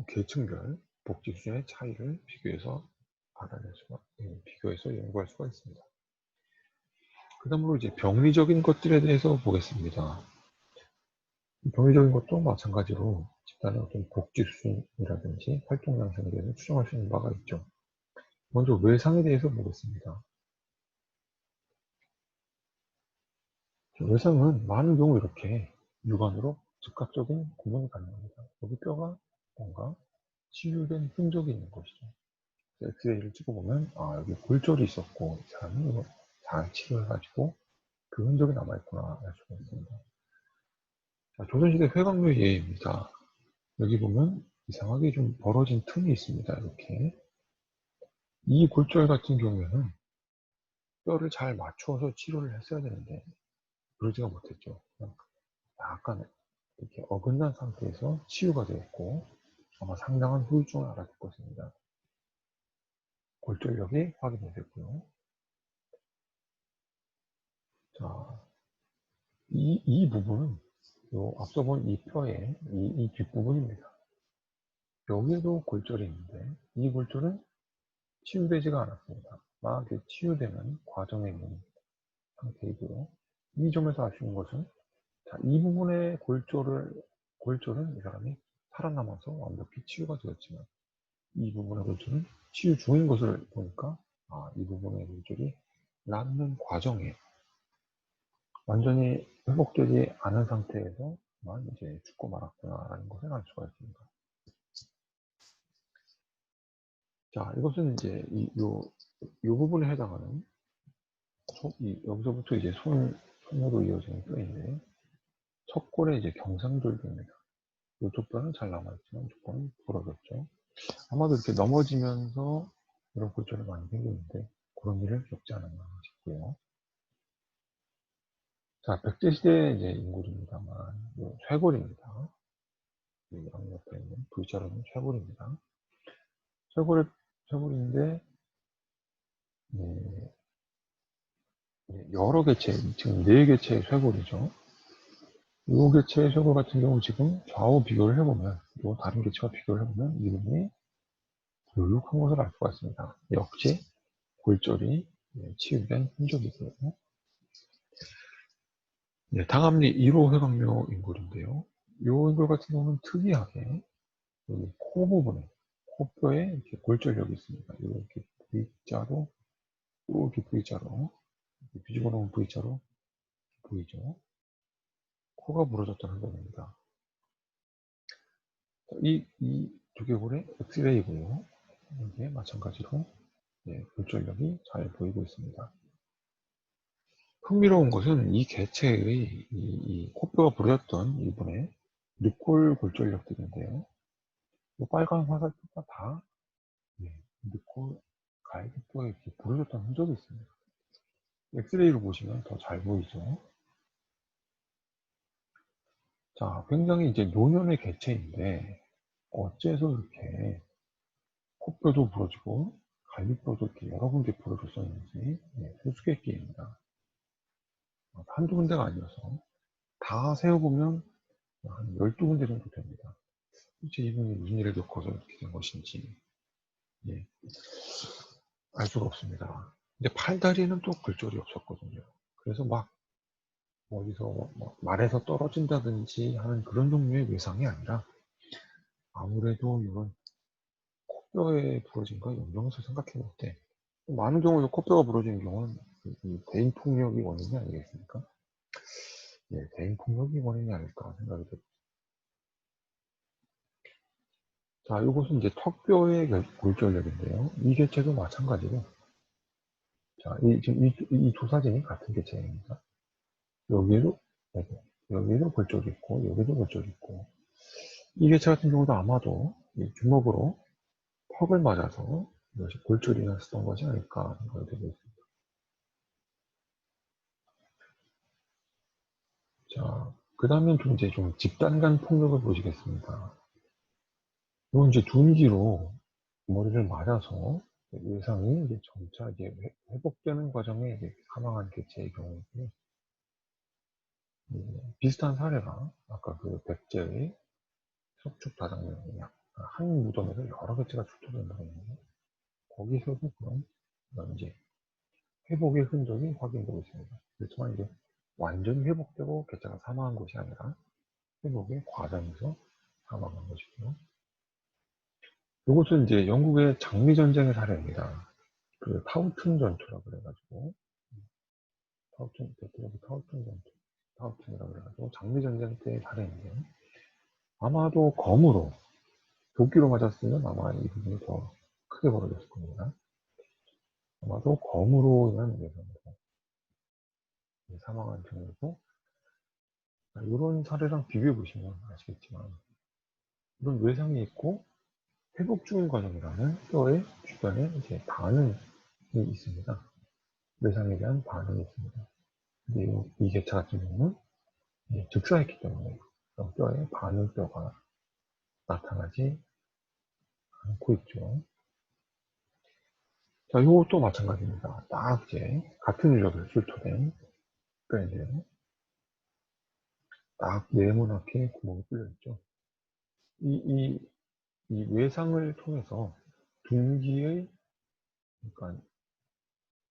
계층별 복지 수준의 차이를 비교해서 연구할 수가 있습니다. 그 다음으로 이제 병리적인 것들에 대해서 보겠습니다. 병리적인 것도 마찬가지로 집단의 어떤 복지 수준이라든지 활동 양상에 대해서 추정할 수 있는 바가 있죠. 먼저 외상에 대해서 보겠습니다. 외상은 많은 경우 이렇게 육안으로 즉각적인 구분이 가능합니다. 여기 뼈가 뭔가 치유된 흔적이 있는 것이죠. 엑스레이를 찍어보면 여기 골절이 있었고 이 사람이 이거 잘 치료해가지고 그 흔적이 남아있구나 알 수가 있습니다. 조선시대 회광묘의 예입니다. 여기 보면 이상하게 좀 벌어진 틈이 있습니다. 이렇게 이 골절 같은 경우에는 뼈를 잘 맞추어서 치료를 했어야 되는데 그러지가 못했죠. 약간 이렇게 어긋난 상태에서 치유가 되었고, 아마 상당한 후유증을 알아볼 것입니다. 골절력이 확인이 됐고요. 자, 이 부분은 앞서 본 이 뼈의 이 뒷부분입니다. 여기에도 골절이 있는데 이 골절은 치유되지가 않았습니다. 막 치유되는 과정에 있는 상태이고요. 이 점에서 아쉬운 것은 자, 이 부분의 골절은 이 사람이 살아남아서 완벽히 치유가 되었지만 이 부분의 골절은 치유 중인 것을 보니까 이 부분의 골절이 낫는 과정에 완전히 회복되지 않은 상태에서만 이제 죽고 말았구나라는 것을 알 수가 있습니다. 자, 이것은 이제 이 부분에 해당하는 여기서부터 이제 손으로 이어지는 뼈인데 첫 골에 이제 경상절개입니다. 이쪽 뼈는 잘 남아있지만 이쪽 뼈는 부러졌죠. 아마도 이렇게 넘어지면서 이런 골절이 많이 생기는데 그런 일을 겪지 않았나 싶고요. 자, 백제시대 이제 인물입니다만 쇄골입니다. 양옆에 있는 V자로는 쇄골입니다. 쇄골인데 여러 개체, 지금 4개체의 쇄골이죠. 이 개체의 쇄골 같은 경우 지금 좌우 비교를 해보면 이 다른 개체와 비교를 해보면 이 부분이 요육한 것을 알 수가 있습니다. 역시 골절이 치유된 흔적이고요. 당압리 1호 회광묘 인골인데요. 이 인골 같은 경우는 특이하게 여기 코 부분에 코뼈에 이렇게 골절력이 있습니다. 이렇게 V자로 이렇게 V자로 뒤집어 놓은 V자로 보이죠. 코가 부러졌다는 흔적입니다. 이 두개골의 엑스레이고요. 여기에 마찬가지로 골절력이 잘 보이고 있습니다. 흥미로운 것은 이 개체의 이 코뼈가 부러졌던 이분의 늑골 골절력들인데요. 이 빨간 화살표가 다 늑골 갈비뼈에 이렇게 부러졌던 흔적이 있습니다. 엑스레이로 보시면 더 잘 보이죠. 자, 굉장히 이제 노년의 개체인데 어째서 이렇게 코뼈도 부러지고 갈비뼈도 이렇게 여러 군데 부러졌었는지 수수께끼입니다. 한두 군데가 아니어서 다 세어보면 한 12군데 정도 됩니다. 도대체 이분이 무슨 일을 겪어서 이렇게 된 것인지 알 수가 없습니다. 근데 팔다리에는 또 골절이 없었거든요. 그래서 막 어디서 말에서 떨어진다든지 하는 그런 종류의 외상이 아니라 아무래도 이런 코뼈에 부러진 거 연령에서 생각해 볼 때 많은 경우 코뼈가 부러지는 경우는 대인폭력이 원인이 아니겠습니까? 대인폭력이 원인이 아닐까 생각이 듭니다. 자, 이것은 이제 턱뼈의 골절력인데요. 이 개체도 마찬가지로 자, 지금 이 두 사진이 같은 개체입니다. 여기에도 여기에도 골절이 있고 여기도 골절이 있고 이 개체 같은 경우도 아마도 주먹으로 턱을 맞아서 이것이 골절이 났었던 것이 아닐까 생각이 되고 있습니다. 자, 그 다음엔 좀 이제 좀 집단 간 폭력을 보시겠습니다. 이건 이제 둔기로 머리를 맞아서 외상이 이제 점차 이제 회복되는 과정에 이제 사망한 개체의 경우인데 비슷한 사례가 아까 그 백제의 석축 다장면이 한 무덤에서 여러 개체가 출토된다고 했는데 거기서도 그런 이제 회복의 흔적이 확인되고 있습니다. 그렇지만 이제 완전히 회복되고 개체가 사망한 것이 아니라 회복의 과정에서 사망한 것이고요. 이것은 이제 영국의 장미전쟁의 사례입니다. 그 타우튼 전투라고 그래가지고 타우튼 전투 타우튼이라고 그래가지고 장미전쟁 때의 사례인데 아마도 검으로 도끼로 맞았으면 아마 이 부분이 더 크게 벌어졌을 겁니다. 아마도 검으로 인한 외상으로 사망한 경우고 이런 사례랑 비교해 보시면 아시겠지만 이런 외상이 있고 회복 중인 과정이라면 뼈의 주변에 이제 반응이 있습니다. 외상에 대한 반응이 있습니다. 근데 이 개체 같은 경우는 즉사했기 때문에 뼈에 반응뼈가 나타나지 않고 있죠. 자, 이것도 마찬가지입니다. 딱 이제 같은 유적에서 출토된 뼈인데요. 딱 네모나게 구멍이 뚫려 있죠. 이 외상을 통해서 둥기의, 그러니까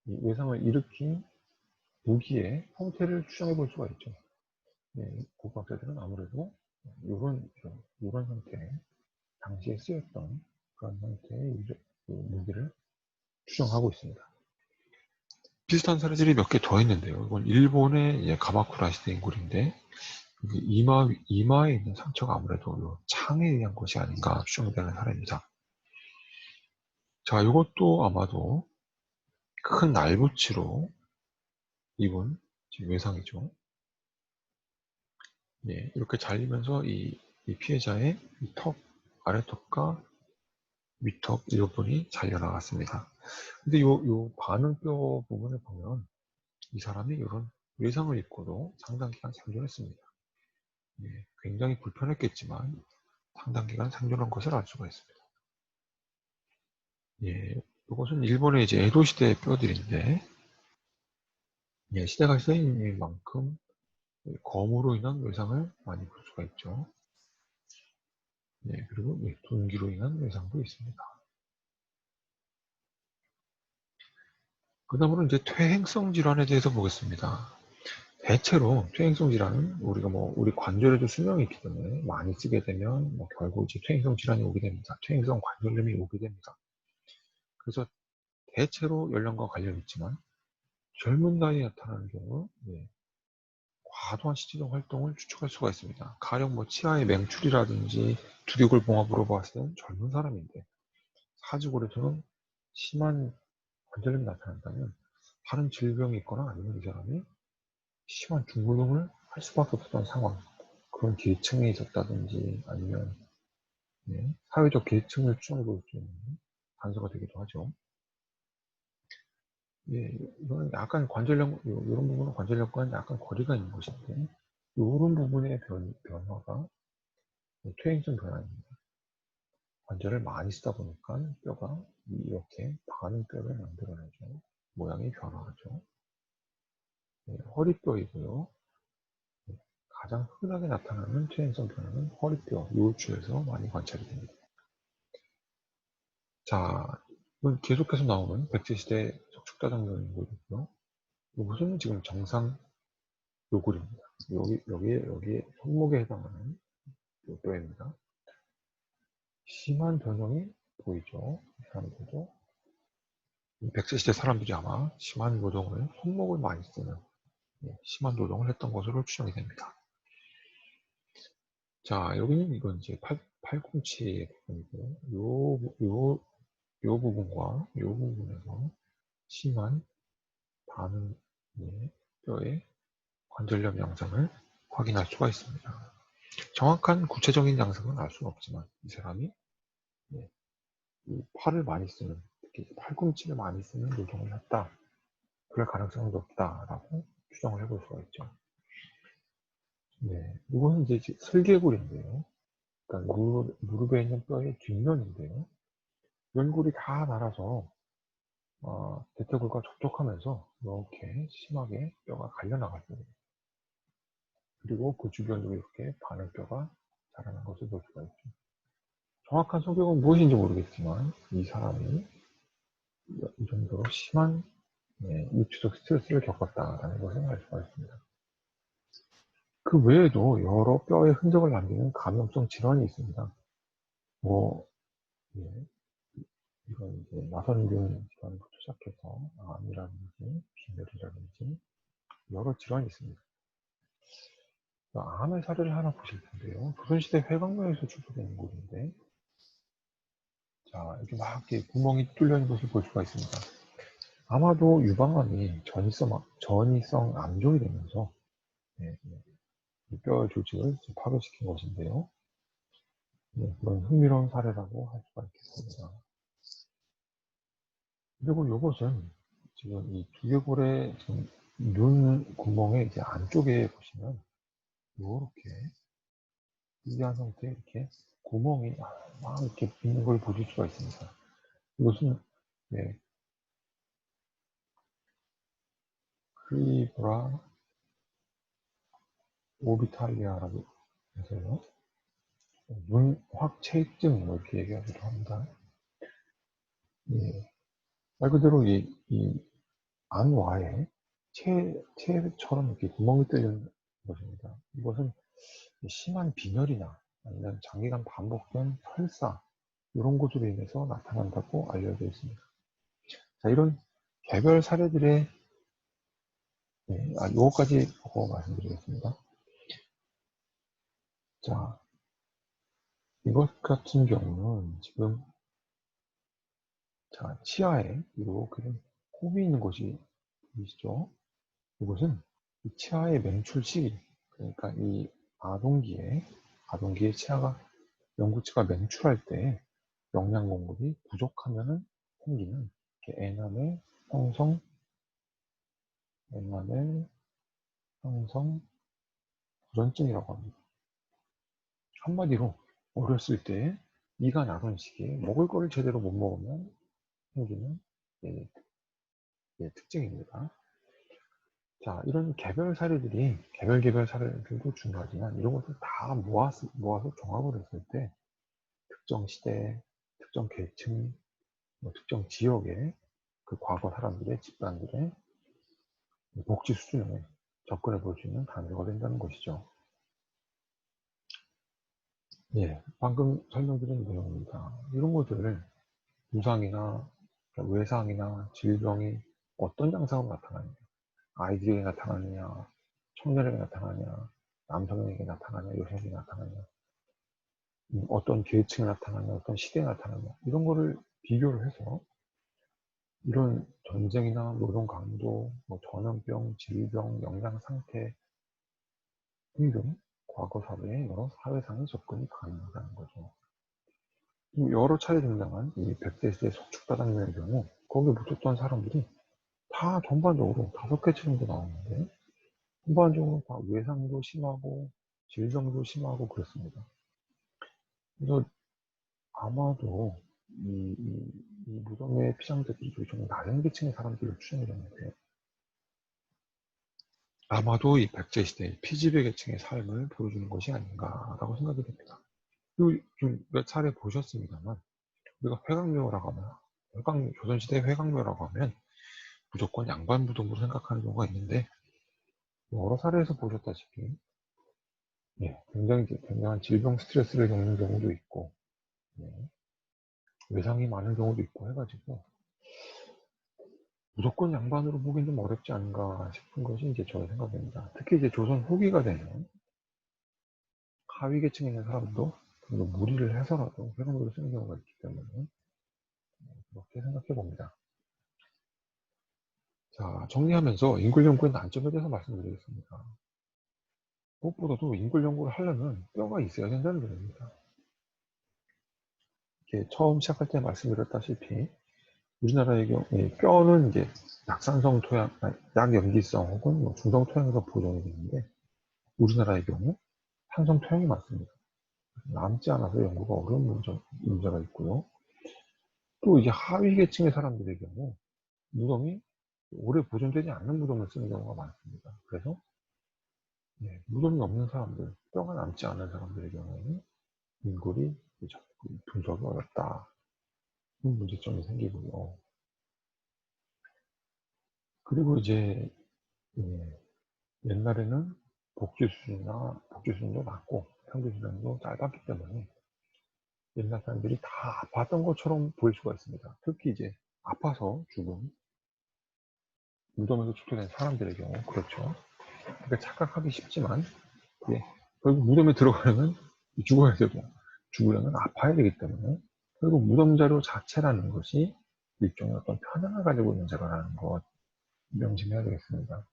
이 외상을 일으킨 무기의 형태를 추정해 볼 수가 있죠. 네, 고고학자들은 아무래도 이런 형태, 당시에 쓰였던 그런 형태의 그 무기를 추정하고 있습니다. 비슷한 사례들이 몇 개 더 있는데요. 이건 일본의 가마쿠라 시대인 굴인데, 이마에 있는 상처가 아무래도 요 창에 의한 것이 아닌가 추정되는 사례입니다. 자, 이것도 아마도 큰 날붙이로 입은 외상이죠. 네, 이렇게 잘리면서 이 피해자의 이 턱, 아래턱과 밑턱 이 부분이 잘려 나갔습니다. 근데 요 반응뼈 부분을 보면 이 사람이 이런 외상을 입고도 상당 기간 생존했습니다. 네, 굉장히 불편했겠지만 상당 기간 생존한 것을 알 수가 있습니다. 예, 이것은 일본의 이제 에도 시대 뼈들인데, 예, 시대가 세인 만큼 검으로 인한 외상을 많이 볼 수가 있죠. 예, 그리고 둔기로 인한 외상도 있습니다. 그 다음으로 이제 퇴행성 질환에 대해서 보겠습니다. 대체로 퇴행성 질환은 우리가 우리 관절에도 수명이 있기 때문에 많이 쓰게 되면 결국 이제 퇴행성 질환이 오게 됩니다. 퇴행성 관절염이 오게 됩니다. 그래서 대체로 연령과 관련이 있지만 젊은 나이에 나타나는 경우 과도한 시체적 활동을 추측할 수가 있습니다. 가령 치아의 맹출이라든지 두개골 봉합으로 봤을 때는 젊은 사람인데 사지골에서는 심한 관절염이 나타난다면 다른 질병이 있거나 아니면 이 사람이 심한 중후군을 할 수밖에 없었던 상황, 그런 계층에 있었다든지 아니면 사회적 계층을 추정해 볼 수 있는 단서가 되기도 하죠. 이거는 약간 이런 부분은 관절염과는 약간 거리가 있는 것인데, 이런 부분의 변화가 퇴행성 변화입니다. 관절을 많이 쓰다 보니까 뼈가 이렇게 바는 뼈를 만들어내죠. 모양이 변화하죠. 허리뼈이고요. 가장 흔하게 나타나는 퇴행성 변화는 허리뼈, 요추에서 많이 관찰이 됩니다. 자, 이건 계속해서 나오는 백제시대 척축다장면 요구이고요. 이것은 지금 정상 요구입니다. 여기에 손목에 해당하는 요 뼈입니다. 심한 변형이 보이죠. 사람들도. 백제시대 사람들이 아마 심한 노동을, 손목을 많이 쓰는 심한 노동을 했던 것으로 추정이 됩니다. 자, 여기는 이건 이제 팔꿈치 부분이고요. 요 부분과 요 부분에서 심한 반응 뼈의 관절염 양상을 확인할 수가 있습니다. 정확한 구체적인 양상은 알 수는 없지만 이 사람이 이 팔을 많이 쓰는, 특히 팔꿈치를 많이 쓰는 노동을 했다. 그럴 가능성이 높다라고 추정을 해볼 수가 있죠. 이거는 이제 슬개골인데요. 그러니까 무릎에 있는 뼈의 뒷면인데요. 연골이 다 날아서 대퇴골과 접촉하면서 이렇게 심하게 뼈가 갈려 나갔습니다. 그리고 그 주변으로 이렇게 바늘뼈가 자라난 것을 볼 수가 있죠. 정확한 소견은 무엇인지 모르겠지만 이 사람이 이 정도로 심한 육체적 스트레스를 겪었다라는 것을 알 수가 있습니다. 그 외에도 여러 뼈에 흔적을 남기는 감염성 질환이 있습니다. 예, 이건 이제 나선균 질환부터 시작해서 암이라든지 빈혈이라든지 여러 질환이 있습니다. 암의 사례를 하나 보실 텐데요. 조선시대 회광로에서 출토된 인물인데, 자, 이렇게 막 이렇게 구멍이 뚫려 있는 것을 볼 수가 있습니다. 아마도 유방암이 전이성 암종이 되면서 뼈 조직을 파괴시킨 것인데요. 그런 흥미로운 사례라고 할 수가 있겠습니다. 그리고 이것은 지금 이 두개골의 눈 구멍의 이제 안쪽에 보시면 이렇게 특이한 형태의 이렇게 구멍이 막 이렇게 있는 걸 보실 수가 있습니다. 이것은 네, 크리브라 오비탈리아라고 해서요. 문확체증 뭐 이렇게 얘기하기도 합니다. 예, 말 그대로 이 안와에 체처럼 이렇게 구멍이 뚫리는 것입니다. 이것은 심한 빈혈이나 아니면 장기간 반복된 설사 이런 것으로 인해서 나타난다고 알려져 있습니다. 자, 이런 개별 사례들의 요거까지 보고 말씀드리겠습니다. 자, 이것 같은 경우는 지금 자 치아에 이렇게 홈이 있는 곳이 보이시죠? 이것은 이 치아의 맹출 시기, 그러니까 이 아동기에 치아가 영구치가 맹출할 때 영양 공급이 부족하면은 생기는 에나멜 형성 불안증이라고 합니다. 한마디로 어렸을 때 이가 나던 시기에 먹을 거를 제대로 못 먹으면 생기는 예, 특징입니다. 자, 이런 개별 사례들도 중요하지만 이런 것을 다 모아서 종합을 했을 때 특정 시대, 특정 계층, 특정 지역의 그 과거 사람들의 집단들의 복지 수준에 접근해 볼 수 있는 단서가 된다는 것이죠. 예, 방금 설명드린 내용입니다. 이런 것들을 부상이나 외상이나 질병이 어떤 양상으로 나타나느냐, 아이들에게 나타나느냐, 청년에게 나타나느냐, 남성에게 나타나느냐, 여성에게 나타나느냐, 어떤 계층에 나타나느냐, 어떤 시대에 나타나느냐, 이런 거를 비교를 해서 이런 전쟁이나 노동 강도, 전염병, 질병, 영양 상태 등등 과거 사회의 여러 사회상의 접근이 가능하다는 거죠. 여러 차례 등장한 이 100대 시대 석축다단계의 경우 거기에 묻혔던 사람들이 다 전반적으로 5개 정도 나오는데 전반적으로 다 외상도 심하고 질병도 심하고 그렇습니다. 그래서 아마도 이 무덤의 피상자들이 좀 낮은 계층의 계층의 사람들로 추정이 되는데 아마도 이 백제 시대의 피지배 계층의 삶을 보여주는 것이 아닌가라고 생각이 됩니다. 그리고 좀 몇 차례 보셨습니다만 우리가 회강묘라고 하면 조선시대 회강묘라고 하면 무조건 양반 무덤으로 생각하는 경우가 있는데 여러 사례에서 보셨다시피 굉장한 질병 스트레스를 겪는 경우도 있고 예, 외상이 많은 경우도 있고 해가지고 무조건 양반으로 보기는 좀 어렵지 않은가 싶은 것이 이제 저의 생각입니다. 특히 이제 조선 후기가 되면 하위 계층에 있는 사람도 무리를 해서라도 회관으로 쓰는 경우가 있기 때문에 그렇게 생각해 봅니다. 자, 정리하면서 인골 연구의 난점에 대해서 말씀드리겠습니다. 무엇보다도 인골 연구를 하려면 뼈가 있어야 된다는 점입니다. 이렇게 처음 시작할 때 말씀드렸다시피 우리나라의 경우 뼈는 이제 약산성 토양, 약염기성 혹은 중성 토양에서 보존이 되는데 우리나라의 경우 산성 토양이 많습니다. 남지 않아서 연구가 어려운 문제가 있고요. 또 이제 하위 계층의 사람들의 경우 무덤이 오래 보존되지 않는 무덤을 쓰는 경우가 많습니다. 그래서 무덤이 없는 사람들, 뼈가 남지 않은 사람들의 경우에는 인골이 분석이 어렵다. 이런 문제점이 생기고요. 그리고 이제 옛날에는 복지 수준도 낮고 평균 수준도 짧았기 때문에 옛날 사람들이 다 아팠던 것처럼 보일 수가 있습니다. 특히 이제 아파서 죽은 무덤에서 축소된 사람들의 경우 그렇죠. 그러니까 착각하기 쉽지만 결국 무덤에 들어가려면 죽어야 되고 죽으려면 아파야 되기 때문에 결국 무덤 자료 자체라는 것이 일종의 어떤 편향을 가지고 있는 자료라는 것 명심해야 되겠습니다.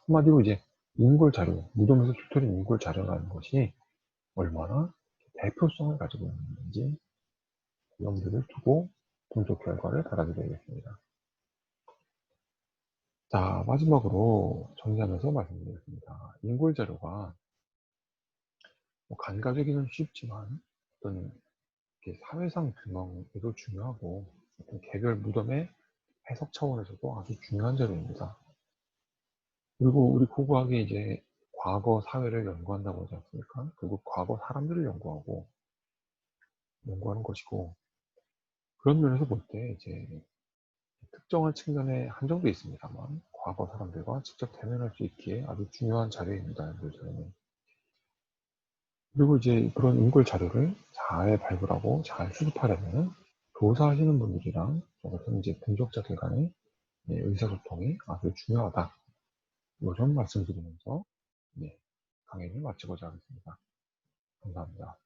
한마디로 이제 인골 자료, 무덤에서 축토된 인골 자료라는 것이 얼마나 대표성을 가지고 있는지 염두를 두고 분석 결과를 받아들여야겠습니다. 자, 마지막으로 정리하면서 말씀드리겠습니다. 인골 자료가 간과되기는 쉽지만 어떤 이렇게 사회상 규명에도 중요하고 어떤 개별 무덤의 해석 차원에서도 아주 중요한 자료입니다. 그리고 우리 고고학이 이제 과거 사회를 연구한다고 하지 않습니까? 결국 과거 사람들을 연구하는 것이고, 그런 면에서 볼 때 이제 특정한 측면에 한정도 있습니다만 과거 사람들과 직접 대면할 수 있기에 아주 중요한 자료입니다. 연구자료는. 그리고 이제 그런 인골 자료를 잘 발굴하고 잘 수집하려면 조사하시는 분들이랑 저 같은 이제 분석자들 간의 의사소통이 아주 중요하다. 이 점 말씀드리면서 강의를 마치고자 하겠습니다. 감사합니다.